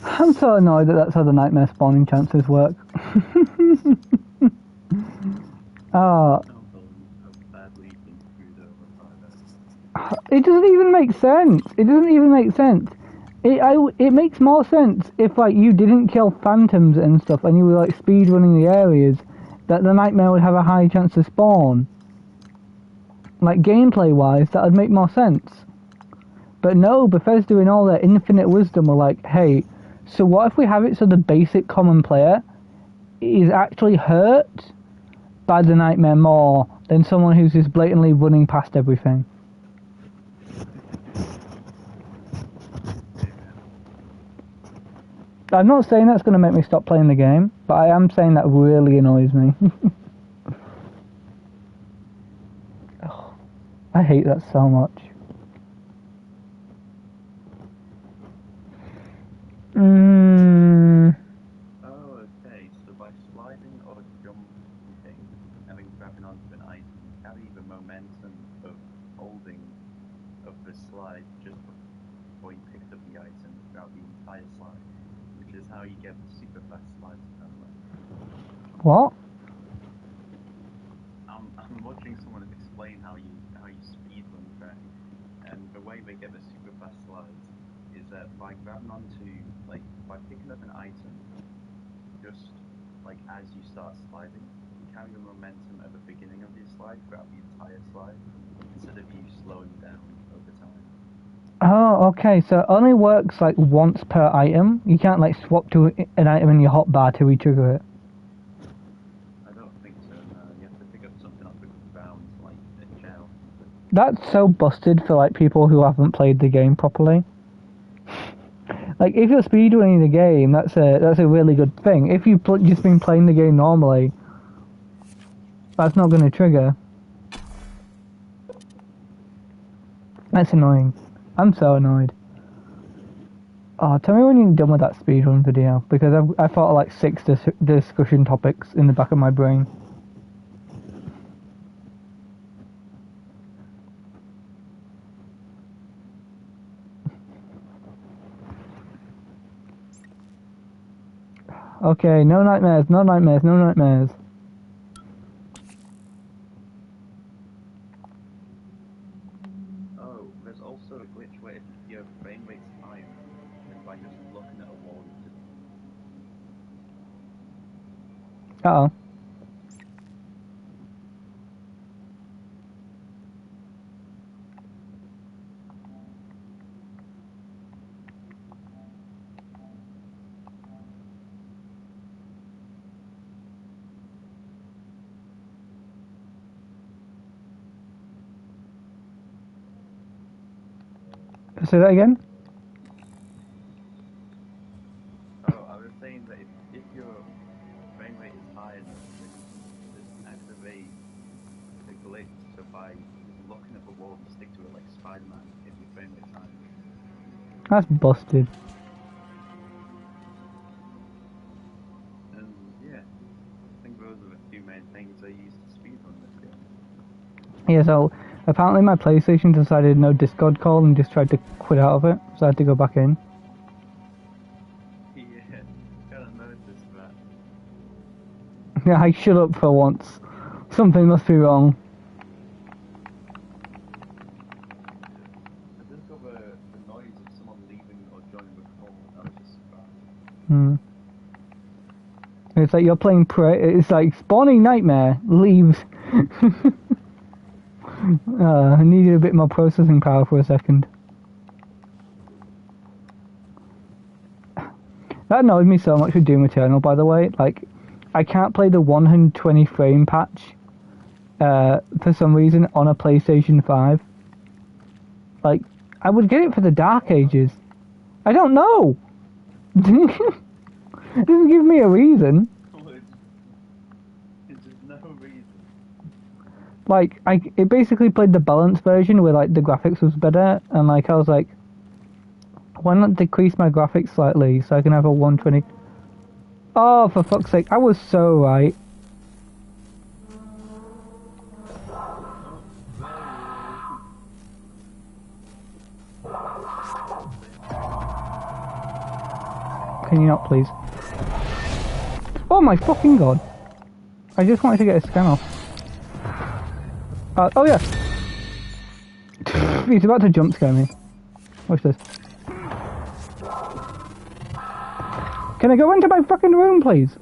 I'm so annoyed that that's how the nightmare spawning chances work. Oh, it doesn't even make sense. It makes more sense if like you didn't kill phantoms and stuff and you were like speed running the areas, that the nightmare would have a high chance to spawn. Like gameplay wise, that would make more sense. But no, Bethesda in all their infinite wisdom were like, hey, so what if we have it so the basic common player is actually hurt by the nightmare more than someone who's just blatantly running past everything? I'm not saying that's going to make me stop playing the game, but I am saying that really annoys me. Oh, I hate that so much. Oh, okay. So by sliding or jumping and then grabbing onto an item, you carry the momentum of holding of the slide just before you picked up the item throughout the entire slide, which is how you get the super fast slides apparently. What? I'm watching someone explain how you speed run track, and the way they get the super fast slides is that by grabbing onto, like, by picking up an item, just, like, as you start sliding, you carry the momentum at the beginning of your slide throughout the entire slide, instead of you slowing down over time. Oh, okay, so it only works like once per item. You can't like swap to an item in your hotbar to re-trigger it. I don't think so, no. You have to pick up something off the ground, like a chair or something. That's so busted for like people who haven't played the game properly. Like if you're speedrunning the game, that's a really good thing. If you've just been playing the game normally, that's not going to trigger. That's annoying. I'm so annoyed. Oh, tell me when you're done with that speedrun video, because I thought of like 6 discussion topics in the back of my brain. Okay, no nightmares, no nightmares, no nightmares. Oh, there's also a glitch where if your frame rate's higher, then by just looking at a wall, you just... Uh-oh. Say that again? Oh, I was saying that if your frame rate is high enough, then you can just activate the glitch, so by just looking at the wall, you stick to it like Spider-Man if your frame rate's high enough. That's busted. And yeah, I think those are the two main things I used to speedrun this game. Yeah, so apparently my PlayStation decided no Discord call and just tried to quit out of it, so I had to go back in. Yeah, kind of noticed that. Yeah, I shut up for once. Something must be wrong. I just got the noise of someone leaving or joining the call. I was just surprised. Hmm. It's like you're playing it's like spawning nightmare, leaves. I needed a bit more processing power for a second. That annoyed me so much with Doom Eternal, by the way. Like, I can't play the 120 frame patch for some reason on a PlayStation 5. Like, I would get it for the Dark Ages. I don't know! It doesn't give me a reason. There's no reason. Like, it basically played the balanced version where, like, the graphics was better, and, like, I was like, why not decrease my graphics slightly so I can have a 120... Oh, for fuck's sake, I was so right. Can you not, please? Oh my fucking god. I just wanted to get a scan off. Oh yeah. He's about to jump scare me. Watch this. Can I go into my fucking room, please?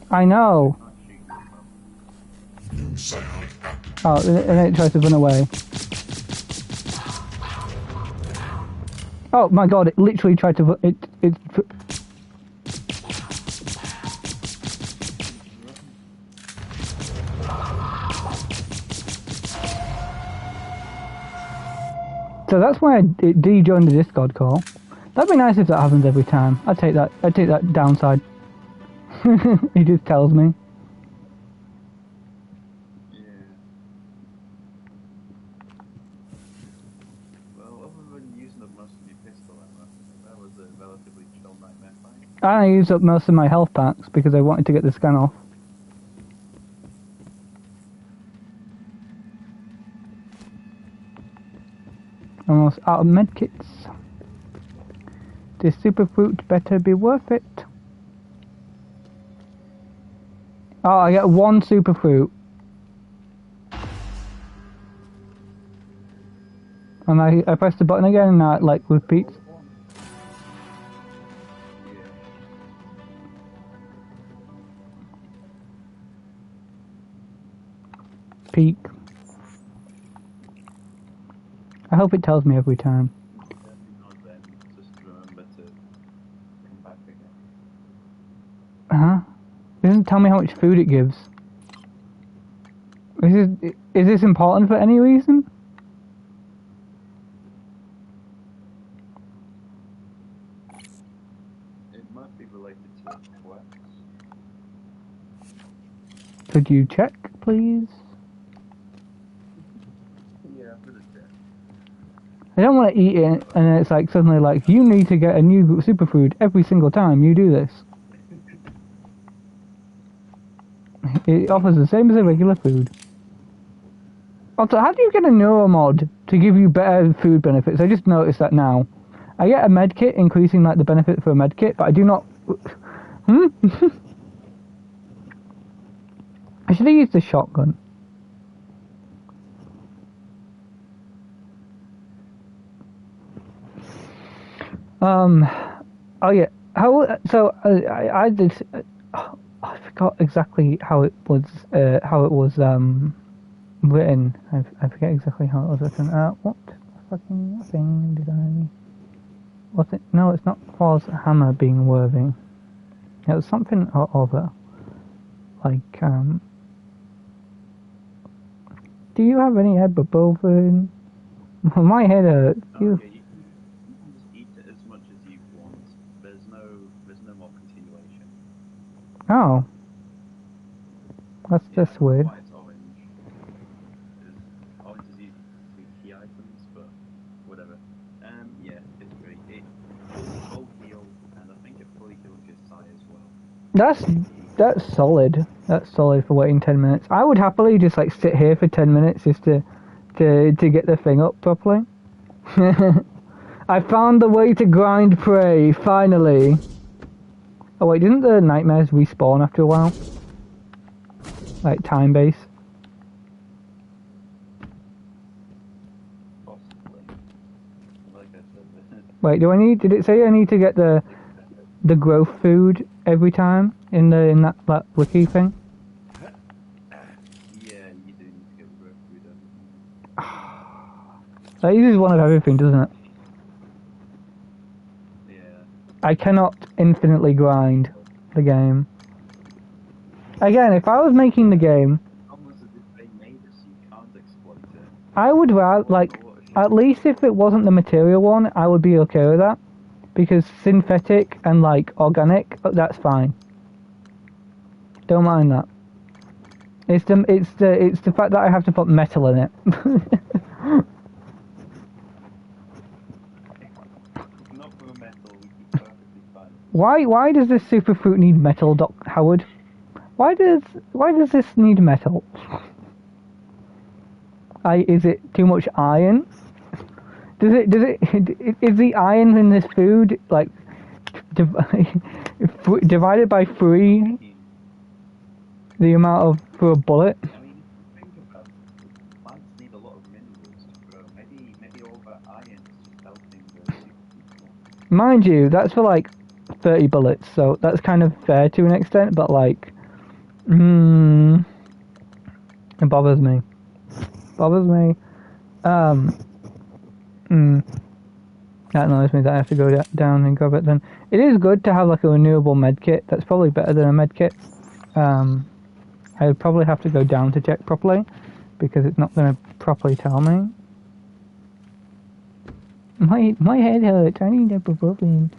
I know. Oh, and then it tries to run away. Oh my god, it literally tried to... So that's why it de-joined the Discord call. That'd be nice if that happens every time. I'd take that downside. He just tells me. Yeah. Well, other than using up most of your pistol ammo, that was a relatively chill nightmare fight. I used up most of my health packs because I wanted to get the scan off. Almost out of medkits. This super fruit better be worth it. Oh, I get one super fruit And I pressed the button again and now it like repeats. Peak. I hope it tells me every time. Just remember to come back again. Uh-huh. It doesn't tell me how much food it gives. Is this important for any reason? It might be related to quests. Could you check, please? Yeah, I'm gonna check. I don't want to eat it and then it's like suddenly like, you need to get a new superfood every single time you do this. It offers the same as a regular food. Also, how do you get a neuromod to give you better food benefits? I just noticed that now. I get a med kit increasing like the benefit for a med kit, but I do not... I should have used the shotgun. Oh yeah. I did. I forgot exactly how it was. Written. I forget exactly how it was written. What fucking thing did I? Was it? No, it's not Thor's hammer being worthy. It was something or other. Like do you have any ibuprofen? My head hurts. Yeah, you can just eat it as much as you want. There's no more continuation. Oh. That's just weird. Why it's orange. Orange is used to key items, but whatever. Yeah, it's great. It full heal, and I think it fully heals your Psy as well. That's solid. That's solid for waiting 10 minutes. I would happily just like sit here for 10 minutes just to get the thing up properly. I found the way to grind prey, finally. Oh wait, didn't the nightmares respawn after a while? Like time base? Possibly. Like I said, Wait, did it say I need to get the growth food every time in that wiki thing? yeah, you do need to get the growth food every time. That uses one of everything, doesn't it? Yeah. I cannot infinitely grind the game. Again, if I was making the game, Almost as if they made it so you can't exploit it. I would rather, like, at least if it wasn't the material one, I would be okay with that. Because synthetic and, like, organic, that's fine. Don't mind that. It's the fact that I have to put metal in it. Not for metal, we keep perfectly fine. Why does this superfruit need metal, Doc Howard? Why does this need metal? Is it too much iron? Is the iron in this food like divided by 3 the amount of for a bullet? I mean, if you think about it, plants need a lot of minerals to grow. Maybe all that iron is just helping the super. Mind you, that's for like 30 bullets, so that's kind of fair to an extent, but like, it bothers me. That annoys me that I have to go down and grab it then. It is good to have like a renewable medkit. That's probably better than a medkit. I would probably have to go down to check properly because it's not going to properly tell me. My head hurts. I need ibuprofen.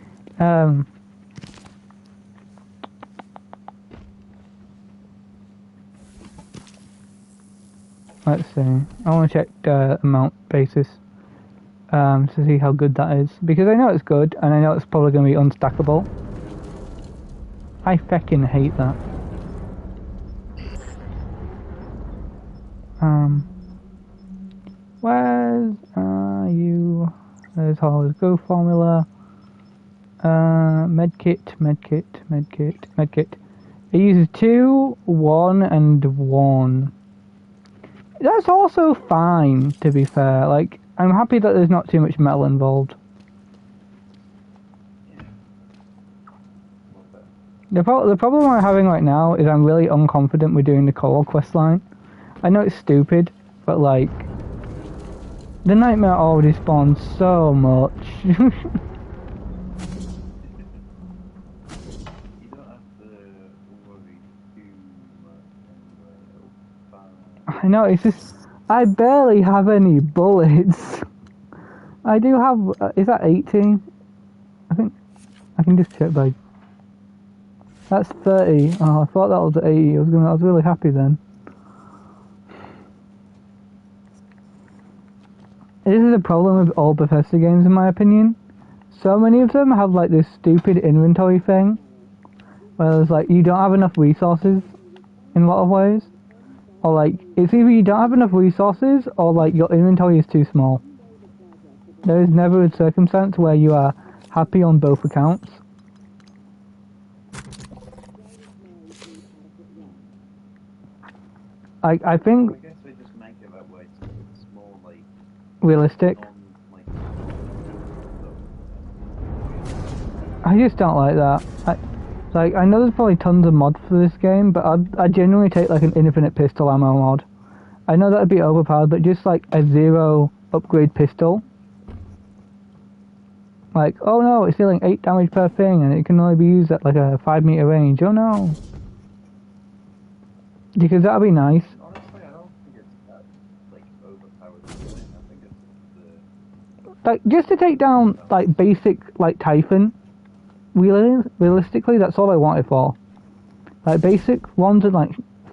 Let's see. I want to check the amount basis to see how good that is. Because I know it's good, and I know it's probably going to be unstackable. I feckin' hate that. Where's you? There's always go formula. Medkit. It uses 2, 1, and 1. That's also fine, to be fair. Like, I'm happy that there's not too much metal involved. The problem I'm having right now is I'm really unconfident with doing the core quest line. I know it's stupid, but like, the nightmare already spawns so much. You don't have to worry too much. I know, it's just, I barely have any bullets. I do have, is that 18? I think, I can just check by. That's 30. Oh, I thought that was 80. I was really happy then. This is a problem with all Bethesda games, in my opinion. So many of them have like this stupid inventory thing, where it's like you don't have enough resources in a lot of ways, or like it's either you don't have enough resources or like your inventory is too small. There is never a circumstance where you are happy on both accounts. I think. I guess they just make it that way, so it's more like Realistic. I just don't like that. I know there's probably tons of mods for this game, but I'd genuinely take like an infinite pistol ammo mod. I know that'd be overpowered, but just like a 0 upgrade pistol. Like, oh no, it's dealing 8 damage per thing, and it can only be used at like a 5-meter range. Oh no. Because that'd be nice. Honestly, I don't think it's that like overpowered. I think it's Like, just to take down like basic like typon. Realistically, that's all I want it for. Like basic ones are like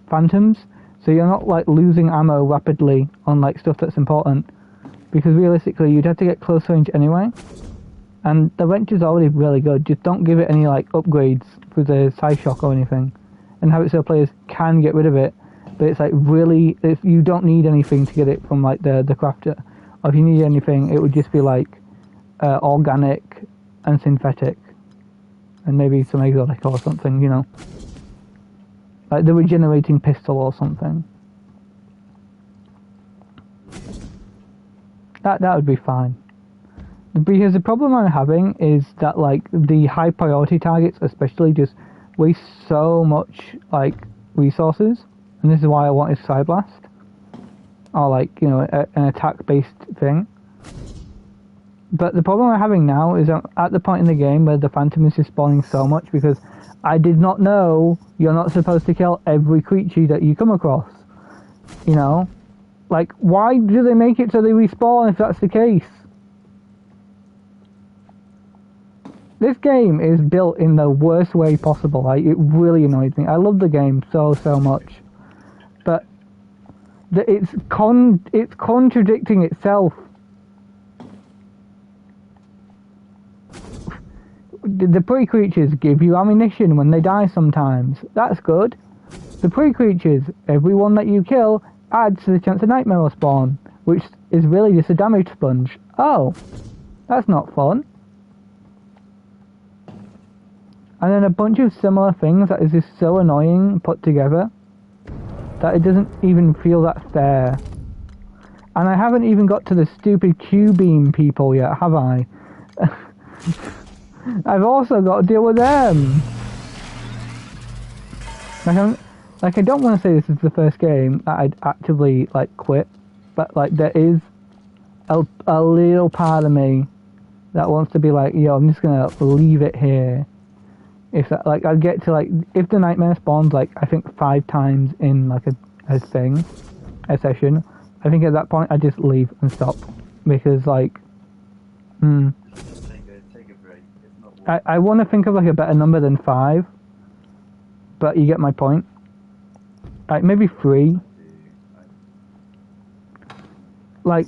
phantoms, so you're not like losing ammo rapidly on like stuff that's important. Because realistically, you'd have to get close range anyway. And the wrench is already really good. Just don't give it any like upgrades for the side shock or anything, and have it so players can get rid of it. But it's like really, you don't need anything to get it from like the crafter. Or if you need anything, it would just be like organic and synthetic. And maybe some exotic or something, you know. Like the regenerating pistol or something. That would be fine. Because the problem I'm having is that like the high priority targets especially just waste so much like resources. And this is why I wanted Side Blast. Or like, you know, an attack based thing. But the problem I'm having now is I'm at the point in the game where the Phantom is just spawning so much because I did not know you're not supposed to kill every creature that you come across. You know? Like, why do they make it so they respawn if that's the case? This game is built in the worst way possible. Like, it really annoys me. I love the game so much. But it's contradicting itself. The pre-creatures give you ammunition when they die sometimes. That's good. The pre-creatures, everyone that you kill, adds to the chance of nightmare will spawn, which is really just a damage sponge. Oh, that's not fun. And then a bunch of similar things that is just so annoying put together that it doesn't even feel that fair. And I haven't even got to the stupid Q-beam people yet, have I? I've also got to deal with them. Like I don't want to say this is the first game that I'd actively like quit, but like there is a little part of me that wants to be like, yo, I'm just gonna leave it here. If that, like I'd get to like, if the nightmare spawns like I think 5 times in like a session, I think at that point I just leave and stop because like, I want to think of like a better number than 5, but you get my point. Like maybe 3. Like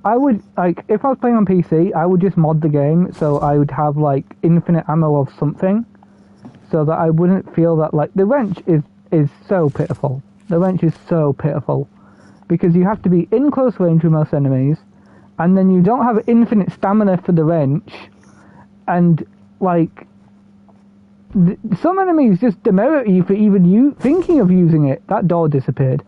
I would like if I was playing on PC, I would just mod the game so I would have like infinite ammo of something, so that I wouldn't feel that like the wrench is so pitiful. The wrench is so pitiful because you have to be in close range with most enemies, and then you don't have infinite stamina for the wrench, and like some enemies just demerit you for even you thinking of using it. That door disappeared.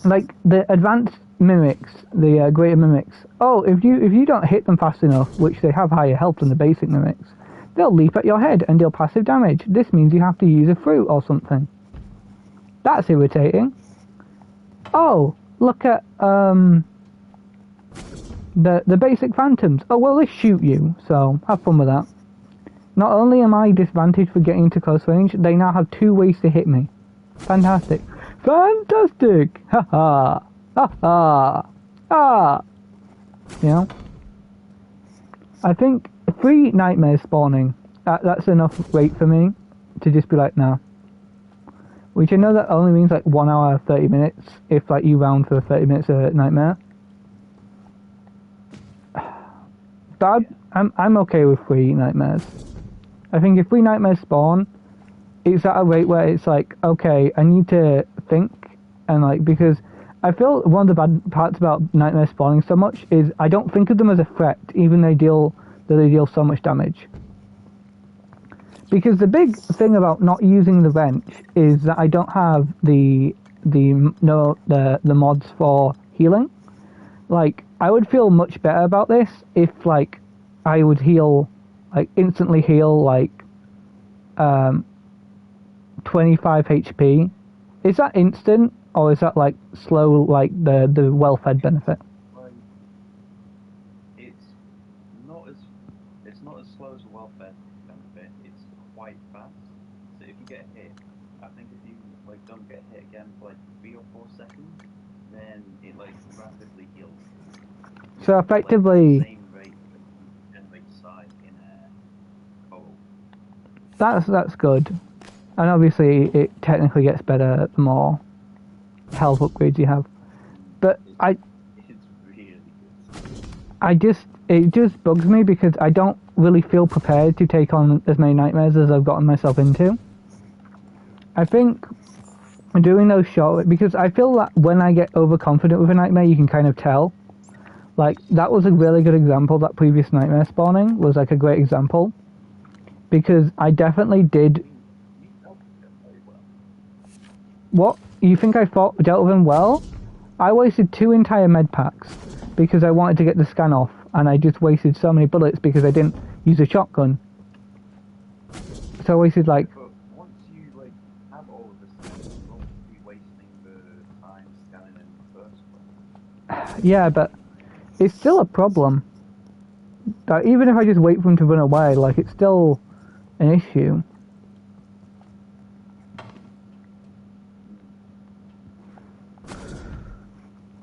like the advanced mimics, the greater mimics. Oh, if you don't hit them fast enough, which they have higher health than the basic mimics, they'll leap at your head and deal passive damage. This means you have to use a fruit or something. That's irritating. Oh, look at the basic phantoms. Oh well, they shoot you, so have fun with that. Not only am I disadvantaged for getting into close range, they now have 2 ways to hit me. Fantastic. Fantastic! Ha ha! Ha ha! Ah! You know? I think 3 nightmares spawning, that's enough weight for me to just be like, nah. Which I know that only means like 1 hour 30 minutes if like you round for 30 minutes a nightmare. But I'm okay with 3 nightmares. I think if 3 nightmares spawn, it's at a rate where it's like, okay, I need to think, and like, because I feel one of the bad parts about nightmares spawning so much is I don't think of them as a threat, even though they deal so much damage. Because the big thing about not using the wrench is that I don't have the mods for healing. Like, I would feel much better about this if like I would heal, like instantly heal like 25 HP. Is that instant or is that like slow, like the well-fed benefit? It's not as slow as a well-fed benefit. It's quite fast. So if you get hit, I think if you like don't get hit again for like 3 or 4 seconds, then it like rapidly heals. So effectively, like, the same rate that you generate size in a coal. That's good. And obviously it technically gets better the more health upgrades you have. But it's really good. It just bugs me because I don't really feel prepared to take on as many nightmares as I've gotten myself into. I think doing those short, because I feel that when I get overconfident with a nightmare, you can kind of tell. Like, that was a really good example, that previous nightmare spawning was like a great example. Because I definitely did... What? You think I dealt with him well? I wasted 2 entire med packs because I wanted to get the scan off, and I just wasted so many bullets because I didn't use a shotgun. So I wasted like... But once you like have all of the scans, you won't be wasting the time scanning in the first place. Yeah, but it's still a problem. Even if I just wait for him to run away, like, it's still an issue.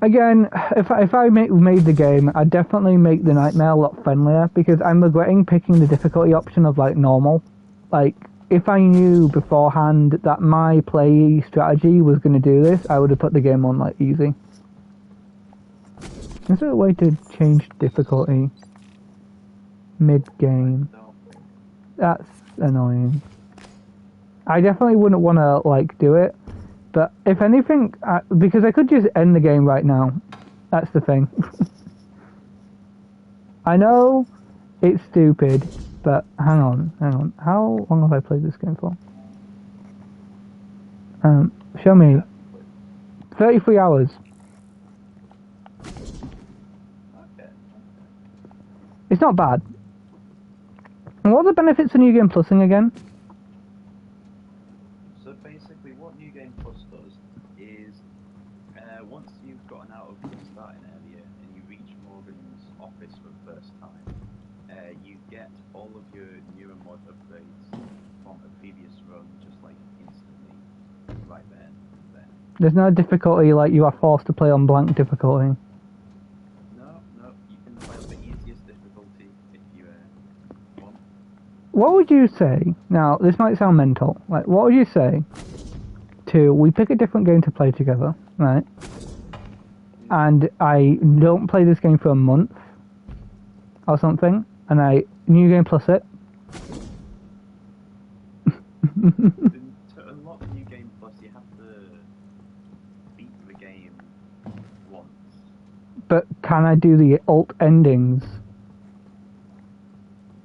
Again, if I made the game, I'd definitely make the nightmare a lot friendlier, because I'm regretting picking the difficulty option of, like, normal. Like, if I knew beforehand that my play strategy was going to do this, I would have put the game on, like, easy. Is there a way to change difficulty mid-game? That's annoying. I definitely wouldn't want to, like, do it. But if anything, because I could just end the game right now. That's the thing. I know it's stupid, but hang on. How long have I played this game for? Show me. 33 hours. It's not bad. And what are the benefits of New Game Plusing again? So basically what New Game Plus does is, once you've gotten out of the starting area and you reach Morgan's office for the first time, you get all of your newer mod upgrades from a previous run, just like instantly, right there. There's no difficulty, like you are forced to play on blank difficulty. No, you can play on the easiest difficulty if you want. What would you say, now this might sound mental, like what would you say to, we pick a different game to play together, right? And I don't play this game for a month or something, and I New Game Plus it. To unlock New Game Plus, you have to beat the game once. But can I do the alt endings?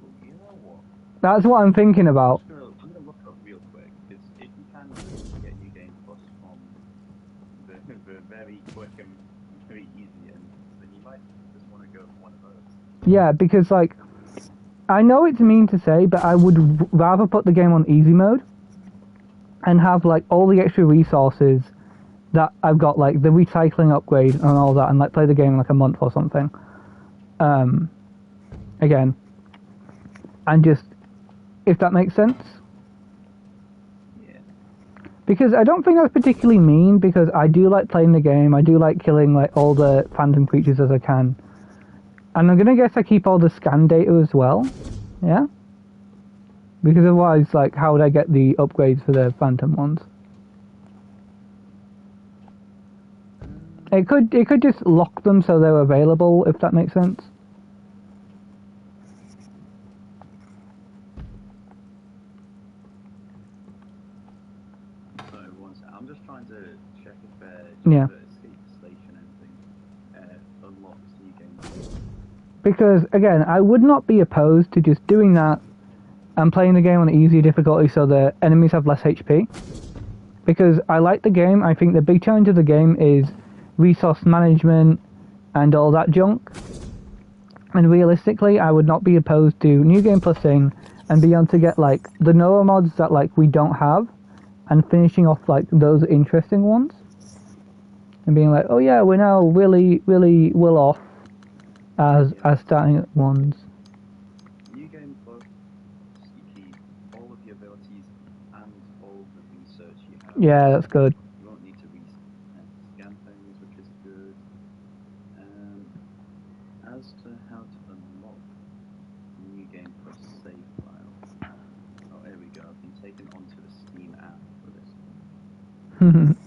Well, you know what? That's what I'm thinking about. I'm gonna look up real quick, because if you can get New Game Plus from the the very quick and very easy ends, then you might just want to go for one of those. Yeah, because like, I know it's mean to say, but I would rather put the game on easy mode and have like all the extra resources that I've got, like the recycling upgrade and all that, and like play the game in like a month or something. Again, and just, if that makes sense. Yeah. Because I don't think that's particularly mean, because I do like playing the game, I do like killing like all the phantom creatures as I can. And I'm gonna guess I keep all the scan data as well, yeah? Because otherwise, like, how would I get the upgrades for the phantom ones? It could just lock them so they're available, if that makes sense. Sorry, I'm just trying to check if Yeah. the escape station ending unlocks new games. Because, again, I would not be opposed to just doing that and playing the game on easy difficulty so the enemies have less HP. Because I like the game, I think the big challenge of the game is resource management and all that junk. And realistically, I would not be opposed to New Game Plusing and be able to get like the Noah mods that like we don't have, and finishing off like those interesting ones. And being like, oh yeah, we're now really well off as starting at ones. New Game Plus, you keep all of your abilities and all the research you have. Yeah, that's good. You won't need to scan things, which is good. As to how to unlock New Game Plus save file. Oh, here we go. I've been taken onto the Steam app for this one.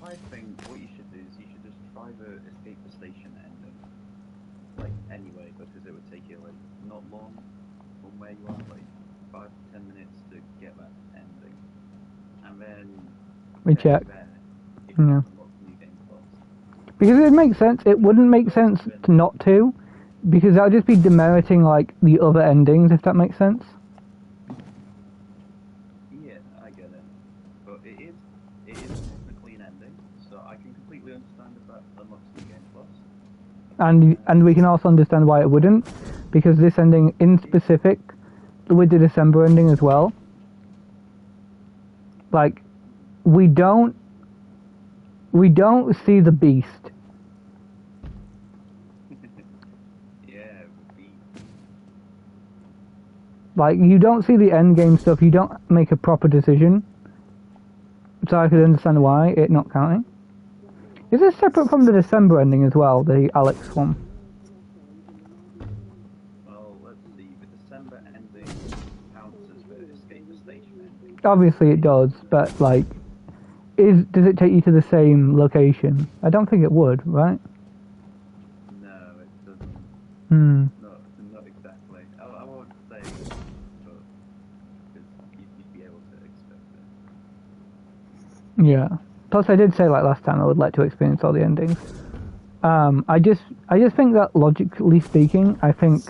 I think what you should do is you should just try the escape the station ending, like anyway, because it would take you like not long from where you are, like 5 to 10 minutes to get that ending, and then We check. if you unlock New Game Plus. Because it makes sense. It wouldn't make sense to not to, because that would just be demeriting like the other endings, if that makes sense. Yeah, I get it, but it is technically an ending, so I can completely understand if that unlocks New Game Plus. And we can also understand why it wouldn't, because this ending in specific, with the December ending as well, like we don't see the beast. Yeah, the beast. Like you don't see the end game stuff. You don't make a proper decision. So I could understand why it not counting. Is this separate from the December ending as well, the Alex one? Well, let's see. The December ending counts as the escape the station ending. Obviously it does, but like, does it take you to the same location? I don't think it would, right? No, it doesn't. Not exactly. I won't say, but because you'd be able to expect it. Yeah. Plus, I did say like last time I would like to experience all the endings. I just think that logically speaking, I think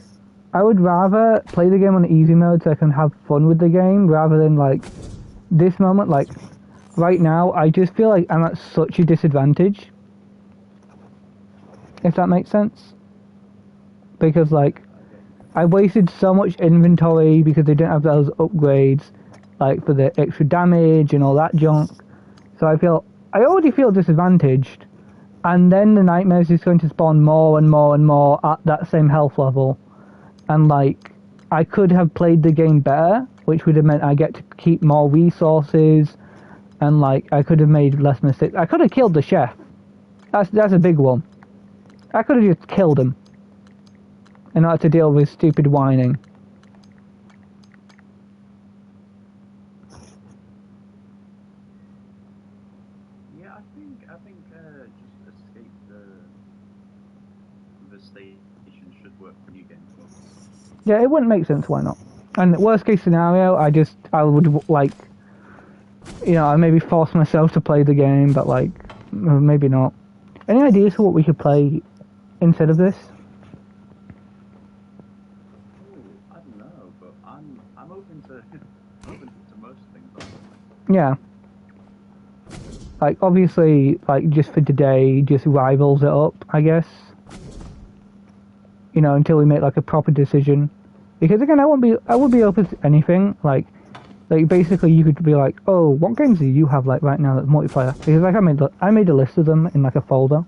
I would rather play the game on easy mode so I can have fun with the game rather than like this moment. Like right now, I just feel like I'm at such a disadvantage. If that makes sense. Because like I wasted so much inventory because they didn't have those upgrades, like for the extra damage and all that junk. So I already feel disadvantaged, and then the nightmares is going to spawn more and more and more at that same health level, and like I could have played the game better, which would have meant I get to keep more resources, and like I could have made less mistakes. I could have killed the chef. That's a big one. I could have just killed him, and not had to deal with stupid whining. Yeah, I think just escape the station should work for New Game Plus. Yeah, it wouldn't make sense. Why not? And worst case scenario, I would like, you know, I maybe force myself to play the game, but like, maybe not. Any ideas for what we could play instead of this? I don't know, but I'm open to most things. Honestly. Yeah. Like, obviously, like, just for today, just rivals it up, I guess. You know, until we make, like, a proper decision. Because, again, I would be open to anything. Like, basically, you could be like, oh, what games do you have, like, right now that's multiplayer? Because, like, I made a list of them in, like, a folder.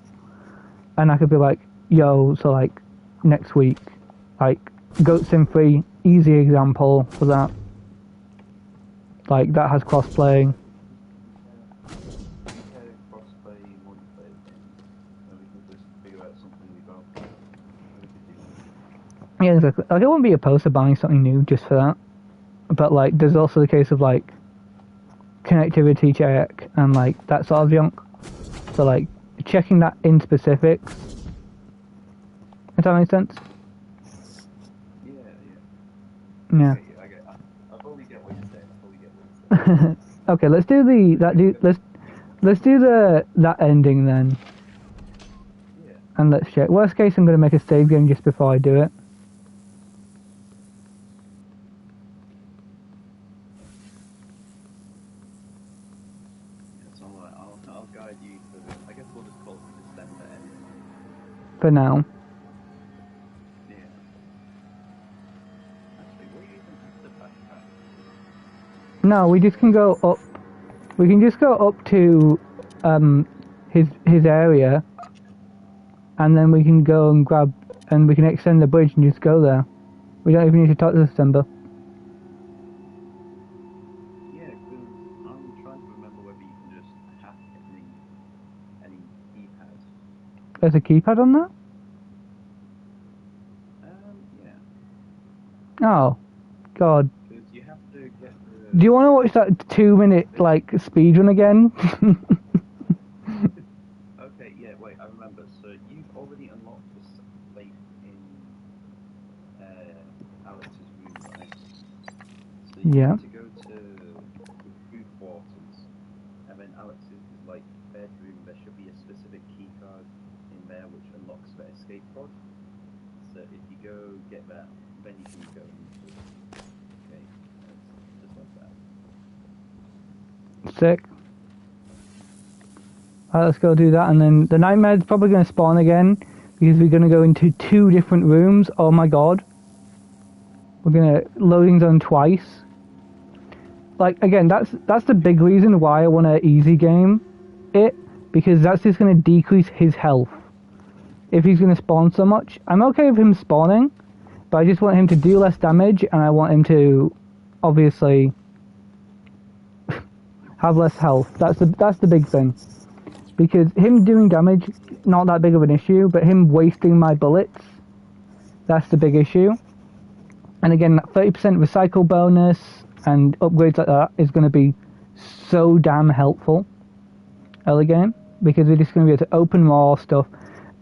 And I could be like, yo, so, like, next week, like, Goat Sim 3, easy example for that. Like, that has cross-playing. Yeah, exactly. Like, I wouldn't be opposed to buying something new just for that. But, like, there's also the case of, like, connectivity check and, like, that sort of junk. So, like, checking that in specifics. Does that make sense? Yeah. I fully get what you're saying. Okay, let's do let's do that ending then. Yeah. And let's check. Worst case, I'm going to make a save game just before I do it. I'll guide you to. I guess we'll just call it the December ending. For now. Yeah. Actually, what do you even have to backtrack? No, we just can go up. We can just go up to his area, and then we can go and grab, and we can extend the bridge and just go there. We don't even need to talk to December. Yeah, because I'm trying to remember whether you can just hack any keypad. There's a keypad on that? Yeah. Oh, God. Because you have to get the. Do you want to watch that 2-minute like speedrun again? Okay, yeah, wait, I remember. So you've already unlocked the safe in Alex's room, right? So you Yeah. need to go to the food quarters, and then Alex's like bedroom. There should be a specific key card in there which unlocks the escape pod. So if you go get that, then you can go into it. Okay, just like that. Sick. Alright, let's go do that, and then the nightmare's probably going to spawn again, because we're going to go into 2 different rooms. Oh my god. We're going to loading zone twice. Like, again, that's the big reason why I want to easy game it, because that's just going to decrease his health. If he's going to spawn so much. I'm okay with him spawning, but I just want him to do less damage, and I want him to, obviously, have less health. That's the big thing. Because him doing damage, not that big of an issue, but him wasting my bullets, that's the big issue. And again, that 30% recycle bonus and upgrades like that is going to be so damn helpful early game, because we're just going to be able to open more stuff.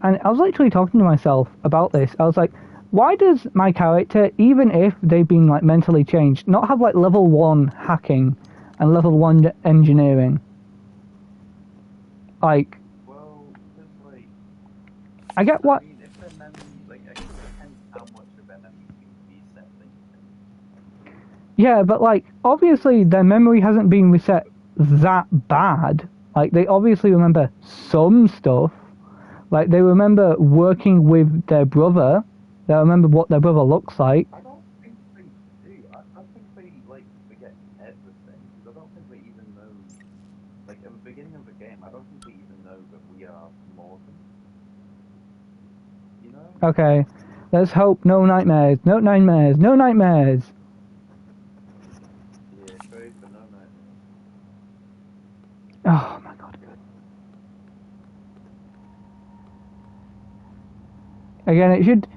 And I was literally talking to myself about this. I was like, why does my character, even if they've been like mentally changed, not have like level 1 hacking and level 1 engineering? Like, Well, because like, I get what. I mean, if their memory, like, it depends how much of their memory can reset things. Yeah, but like, obviously their memory hasn't been reset that bad. Like, they obviously remember some stuff. Like, they remember working with their brother. They remember what their brother looks like. I don't think they do. I think they, like, forget everything. Because I don't think they even know, like, at the beginning of the game, I don't think they even know that we are Morgan. You know? Okay, let's hope no nightmares, no nightmares, no nightmares. Yeah, pray for no nightmares. Oh my god, good. Again, it should,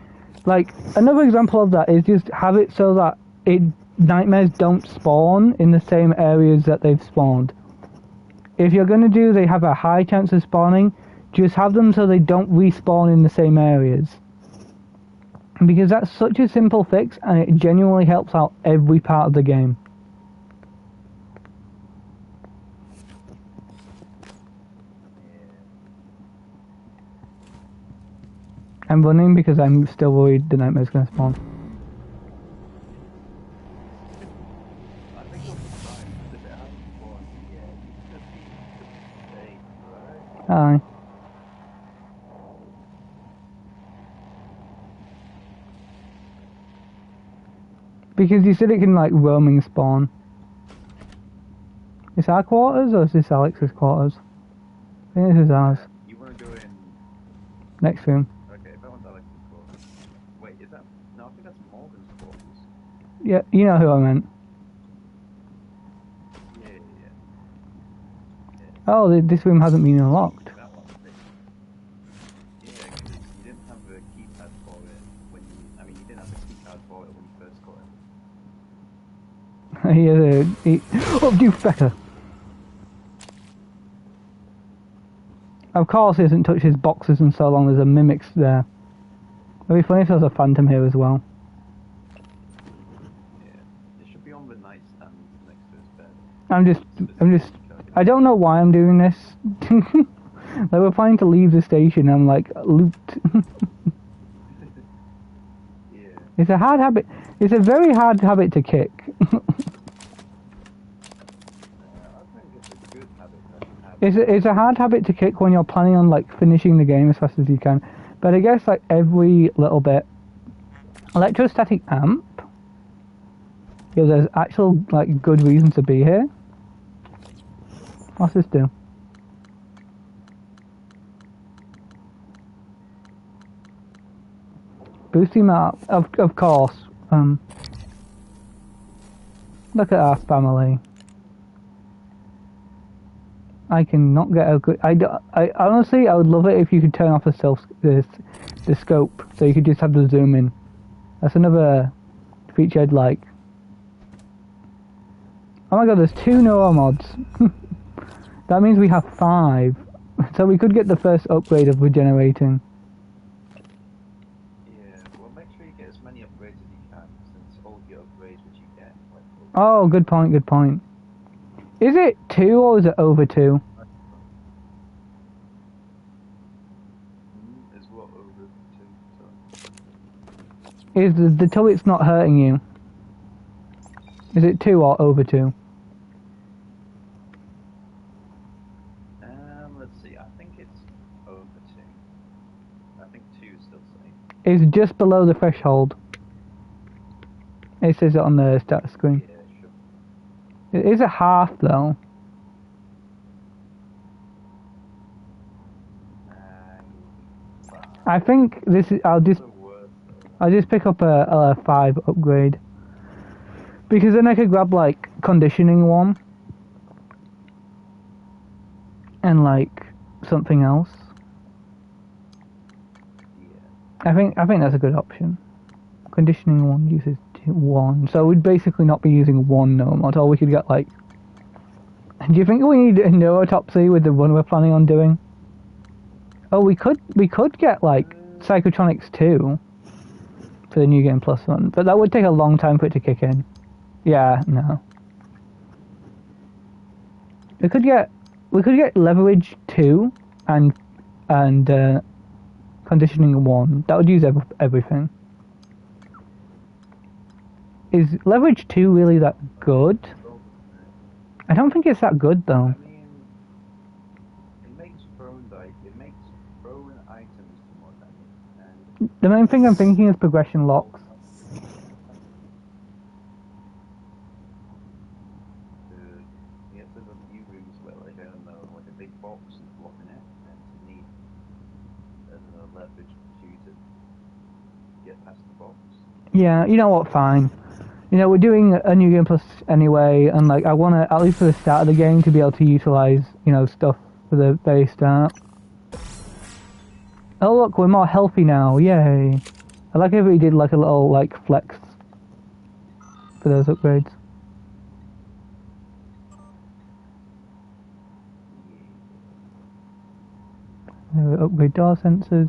like, another example of that is just have it so that nightmares don't spawn in the same areas that they've spawned. If you're going to do they have a high chance of spawning, just have them so they don't respawn in the same areas. Because that's such a simple fix, and it genuinely helps out every part of the game. I'm running because I'm still worried the nightmare's gonna spawn. I think it'll be fine, because if it hasn't spawned yet, you should be safe, right? Aye. Because you said it can, like, roaming spawn. Is our quarters, or is this Alex's quarters? I think this is ours. You want to go in... Next room. Okay, that one's Alex's quarters. Wait, is that... No, I think that's Morgan's quarters. Yeah, you know who I meant. Yeah. Oh, this room hasn't been unlocked. That one, I think. Yeah, because you didn't have a keypad for it when you... I mean, you didn't have a keypad for it when you first got it. Oh, you fecker! Of course he hasn't touched his boxes in so long, there's a mimics there. It'd be funny if there was a phantom here as well. Yeah. It should be on the nightstand next to his bed. I don't know why I'm doing this. Like, we're planning to leave the station, I'm like, looped. Yeah. It's a hard habit, it's a very hard habit to kick. I think it's a good habit to have. It's a hard habit to kick when you're planning on, like, finishing the game as fast as you can. But I guess, like, every little bit... Electrostatic amp? Yeah, there's actual, like, good reason to be here. What's this do? Boosting map, of course. Look at our family. I cannot get a good... I honestly, I would love it if you could turn off the scope, so you could just have the zoom in. That's another feature I'd like. Oh my god, there's 2 Noah mods. That means we have 5. So we could get the first upgrade of regenerating. Yeah, well, make sure you get as many upgrades as you can, since all the upgrades which you get, like... Oh, good point, good point. Is it 2 or is it over 2? Is what over 2, so... Is the turret's not hurting you? Is it 2 or over 2? Let's see, I think it's over 2. I think 2 is still safe. It's just below the threshold. It says it on the status screen. Yeah, sure. It is a half though. I think this is. I'll just pick up a 5 upgrade, because then I could grab like conditioning 1 and like something else. Yeah. I think that's a good option. Conditioning 1 uses 1, so we'd basically not be using 1 nomad, or we could get like... Do you think we need a neurotopsy with the one we're planning on doing? Oh, we could get like psychotronics 2 for the New Game Plus one, but that would take a long time for it to kick in. Yeah, no. We could get leverage 2 and conditioning 1. That would use everything. Is leverage 2 really that good? I don't think it's that good though. I mean, it makes thrown items more damage, and The main thing I'm thinking is progression locks. yeah, there's a few rooms where, like, I don't know, like a big box is blocking it, and you need leverage 2 to get past the box. Yeah, you know what, fine. You know, we're doing a New Game Plus anyway, and like, I want to, at least for the start of the game, to be able to utilize, you know, stuff for the very start. Oh look, we're more healthy now, yay. I like if we did like a little, like, flex for those upgrades. Upgrade door sensors.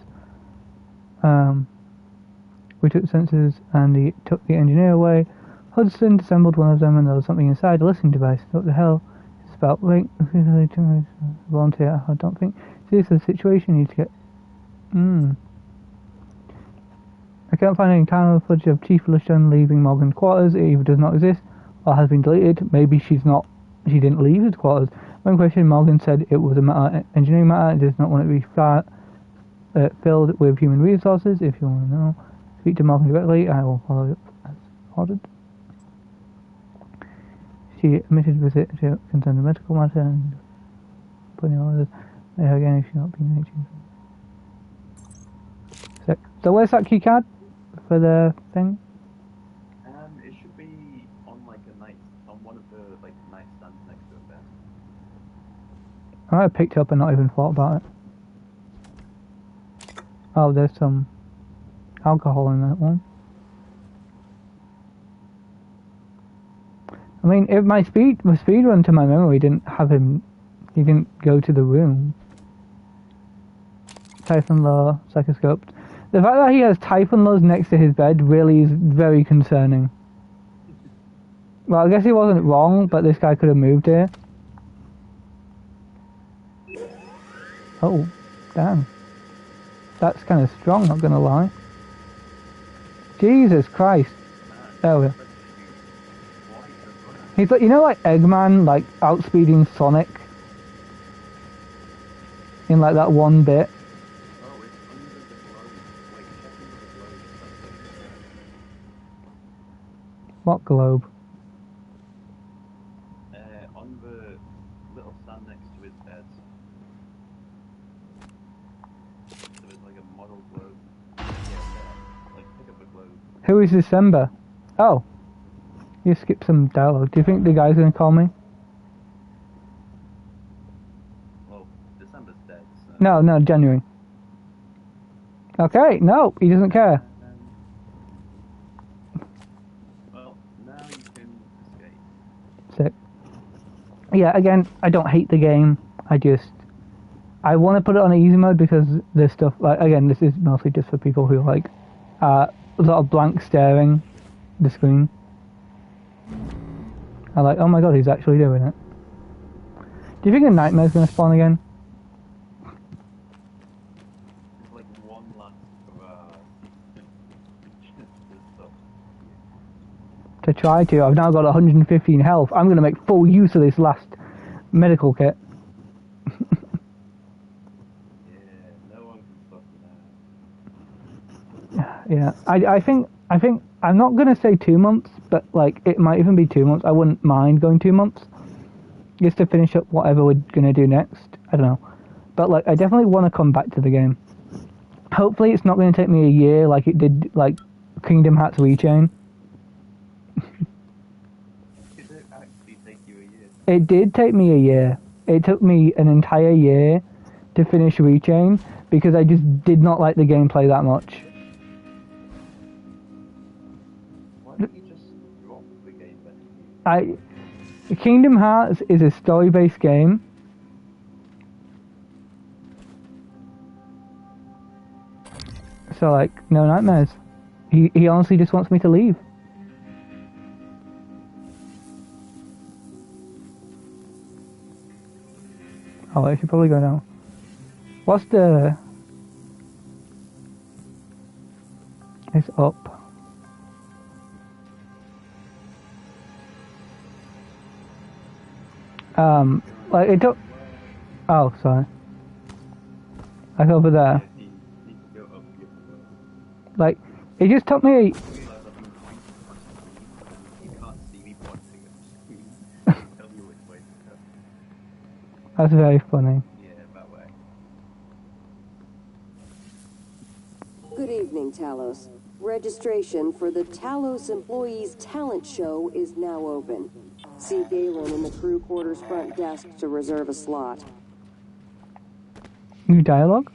We took the sensors and he took the engineer away. Hudson disassembled one of them and there was something inside a listening device. What the hell? It's about wait, volunteer. I don't think this is a situation you need to get. I can't find any time footage of Chief Lushon leaving Morgan's quarters. It either does not exist or has been deleted. Maybe she didn't leave his quarters. One question, Morgan said it was a engineering matter. It does not want it to be filled with human resources. If you want to know, speak to Morgan directly. I will follow up as ordered. She admitted visit to concern the medical matter and putting orders. May her again if she's not being mentioned. So where's that key card for the thing? It should be on like on one of the like nightstands next to a bed. I might have picked it up and not even thought about it. Oh, there's some alcohol in that one. I mean, if my speed run to my memory didn't have him, he didn't go to the room. Typhon law, psychoscope. The fact that he has typhon laws next to his bed really is very concerning. Well, I guess he wasn't wrong, but this guy could have moved here. Oh, damn. That's kind of strong, not gonna lie. Jesus Christ. There we are. He's like, you know, like Eggman, like outspeeding Sonic in like that one bit. Oh, it's under the globe. Like check under the globe. What globe? On the little stand next to his bed. There was like a model globe. Yeah, there. Like pick up a globe. Who is December? Oh. You skipped some dialogue. Do you think the guy's gonna call me? Well, December's dead, so... No, January. Okay, no, he doesn't care. Well, now you can escape. Sick. Yeah, again, I don't hate the game. I want to put it on easy mode because there's stuff like, again, this is mostly just for people who like a lot of blank staring the screen. I like, oh my god, he's actually doing it. Do you think a nightmare's gonna spawn again? It's like one last stuff. To try to. I've now got 115 health. I'm gonna make full use of this last medical kit. Yeah, no one can stop you now. Yeah, I think I'm not gonna say 2 months, but like it might even be 2 months. I wouldn't mind going 2 months just to finish up whatever we're gonna do next. I don't know, but like I definitely want to come back to the game. Hopefully, it's not gonna take me a year like it did like Kingdom Hearts Rechain. Did it actually take you a year? It did take me a year. It took me an entire year to finish Rechain because I just did not like the gameplay that much. Why don't you just drop the game then? Kingdom Hearts is a story-based game. So like, no nightmares. He honestly just wants me to leave. Oh, I should probably go now. What's the... It's up. Like it took... Oh, sorry. Like over there. You need to go up your Like, it just took me... You can't see me pointing at the screen. Tell you which way to go. That's very funny. Yeah, that way. Good evening, Talos. Registration for the Talos Employees Talent Show is now open. See Galen in the crew quarters front desk to reserve a slot. New dialogue?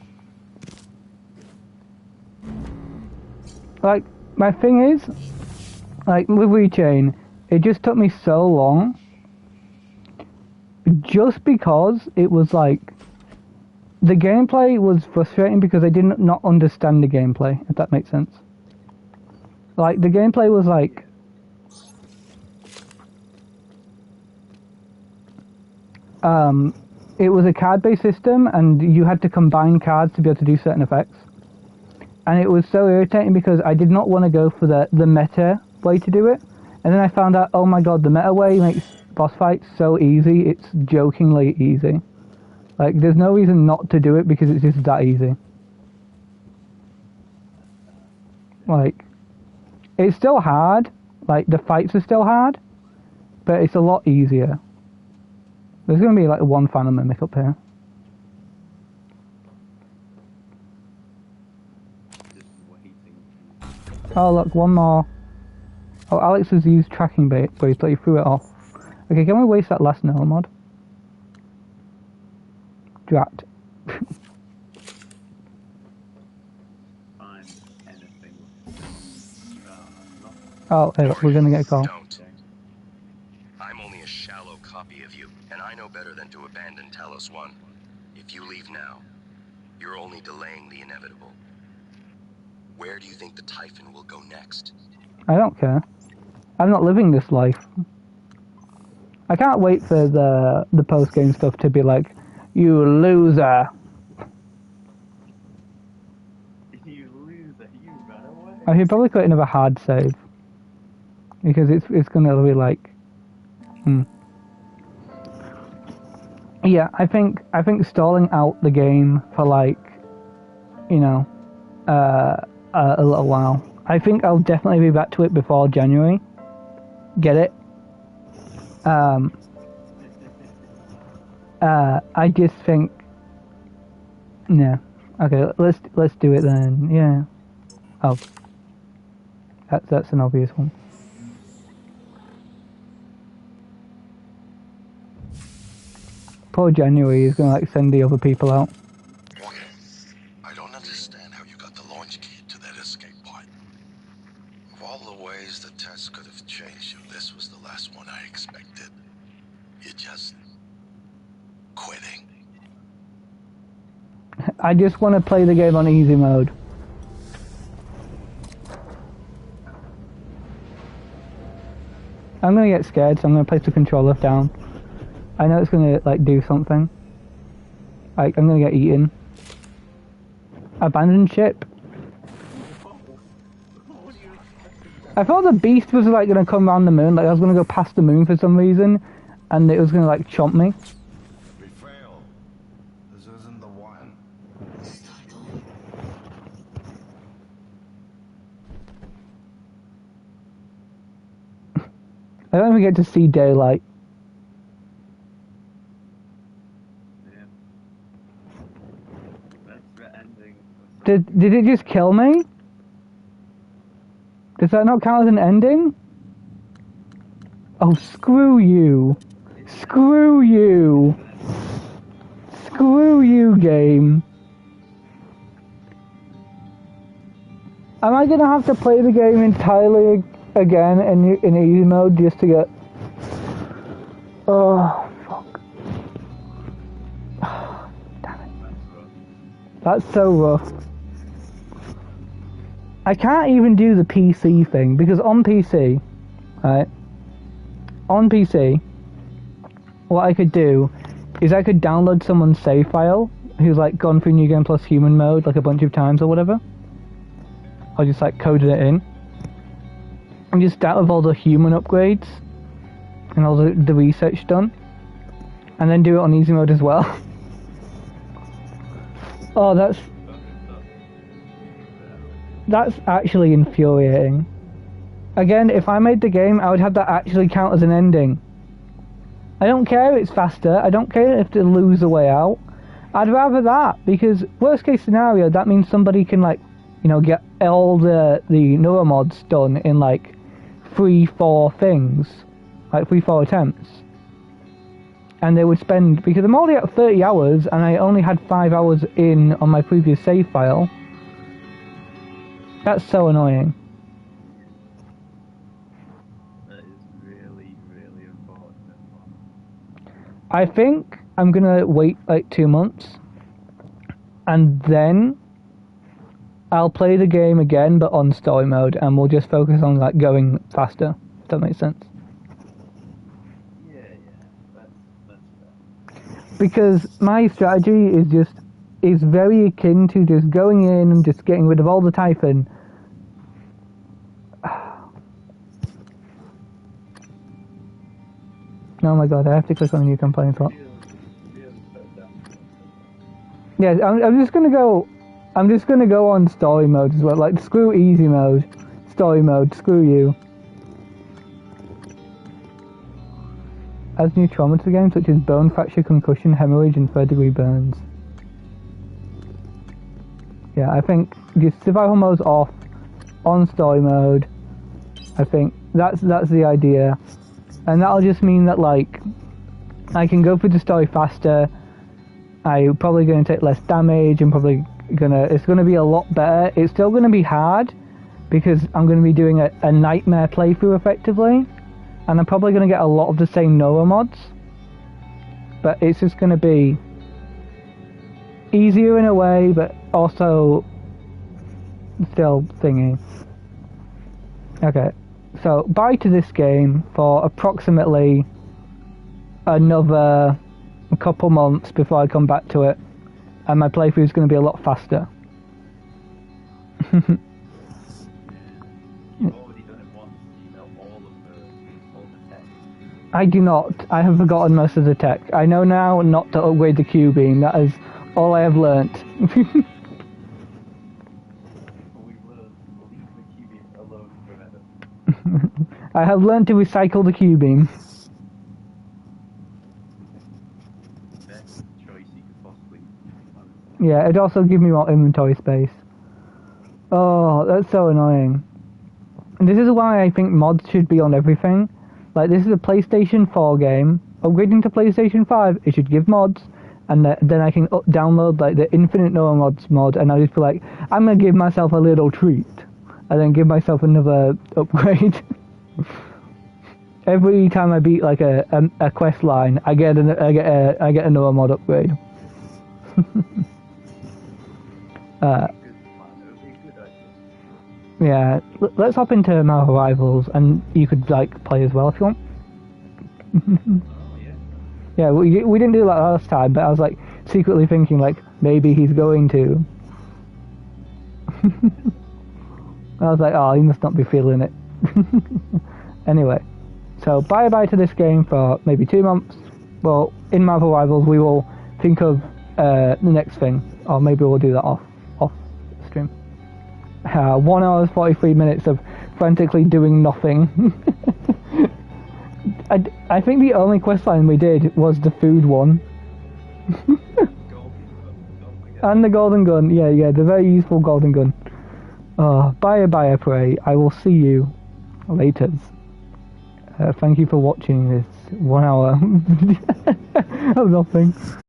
Like, my thing is, like, with Rechain, it just took me so long. Just because it was like, the gameplay was frustrating because I did not understand the gameplay, if that makes sense. Like, the gameplay was like... it was a card-based system, and you had to combine cards to be able to do certain effects. And it was so irritating because I did not want to go for the meta way to do it. And then I found out, oh my god, the meta way makes boss fights so easy, it's jokingly easy. Like, there's no reason not to do it because it's just that easy. Like, it's still hard, like, the fights are still hard, but it's a lot easier. There's going to be, like, one final mimic up here. Oh, look, one more. Oh, Alex has used tracking bait, but he threw it off. Okay, can we waste that last Noah mod? Drat. Oh, hey, look, we're gonna get a call. Don't. I'm only a shallow copy of you, and I know better than to abandon Talos 1. If you leave now, you're only delaying the inevitable. Where do you think the Typhon will go next? I don't care. I'm not living this life. I can't wait for the post-game stuff to be like, you loser. You loser, you ran away. I should probably create another hard save. Because it's gonna be like... Yeah, I think stalling out the game for like, you know, a little while. I think I'll definitely be back to it before January. Get it? I just think... Yeah. Okay, let's do it then. Yeah. Oh. That's an obvious one. Poor January is gonna like send the other people out. Okay. I don't understand how you got the launch key to that escape pod. Of all the ways the test could have changed you, this was the last one I expected. You're just... quitting. I just want to play the game on easy mode. I'm gonna get scared, so I'm gonna place the controller down. I know it's gonna like do something. Like, I'm gonna get eaten. Abandoned ship. I thought the beast was like gonna come around the moon, like I was gonna go past the moon for some reason, and it was gonna like chomp me. We failed. This isn't the one. I don't even get to see daylight. Did it just kill me? Does that not count as an ending? Oh, screw you. Screw you. Screw you, game. Am I gonna have to play the game entirely again in easy mode just to get... Oh, fuck. Damn it. That's so rough. I can't even do the PC thing, because on PC, right, on PC, what I could do is I could download someone's save file who's like gone through New Game Plus human mode like a bunch of times or whatever. I just like coded it in. And just start with all the human upgrades and all the research done. And then do it on easy mode as well. Oh, that's actually infuriating. Again, if I made the game, I would have that actually count as an ending. I don't care if it's faster, I don't care if they lose the way out. I'd rather that, because worst case scenario, that means somebody can like, you know, get all the neuromods done in like 3-4 things. Like 3-4 attempts. And they would spend, because I'm already at 30 hours and I only had 5 hours in on my previous save file. That's so annoying. That is really, really unfortunate. I think I'm gonna wait like 2 months and then I'll play the game again, but on story mode, and we'll just focus on like going faster. If that makes sense. Yeah, that's fair. Because my strategy is very akin to just going in and just getting rid of all the typon. Oh my god, I have to click on a new campaign slot. Yeah, I'm just gonna go on story mode as well. Like, screw easy mode, story mode, screw you. Adds new trauma to the game, such as bone fracture, concussion, hemorrhage, and third-degree burns. Yeah, I think just survival mode's off, on story mode. I think that's the idea, and that'll just mean that like I can go through the story faster. I'm probably going to take less damage. It's gonna be a lot better. It's still gonna be hard because I'm gonna be doing a nightmare playthrough effectively, and I'm probably gonna get a lot of the same Noah mods. But it's just gonna be easier in a way, but also still thingy. Okay, so bye to this game for approximately another couple months before I come back to it, and my playthrough is going to be a lot faster. You've already done it once, you know all the tech. I do not. I have forgotten most of the tech. I know now not to upgrade the Q-beam. That is all I have learnt. We've learned to leave the Q-beam alone forever. I have learnt to recycle the Q-beam. Best choice you could possibly find. Yeah, it'd also give me more inventory space. Oh, that's so annoying. And this is why I think mods should be on everything. Like, this is a PlayStation 4 game. Upgrading to PlayStation 5, it should give mods, and then I can download like the Infinite No Mods mod, and I just feel like, I'm gonna give myself a little treat, and then give myself another upgrade. Every time I beat like a quest line, I get a Noah mod upgrade. Yeah, let's hop into Marvel Rivals, and you could like play as well if you want. Yeah, we didn't do that last time, but I was like secretly thinking like maybe he's going to. I was like, oh, he must not be feeling it. Anyway, so bye to this game for maybe 2 months. Well, in Marvel Rivals we will think of the next thing, or maybe we'll do that off stream. 1 hour 43 minutes of frantically doing nothing. I think the only quest line we did was the food one. And the golden gun, yeah, the very useful golden gun. Bye, I pray. I will see you later. Thank you for watching this 1 hour of nothing.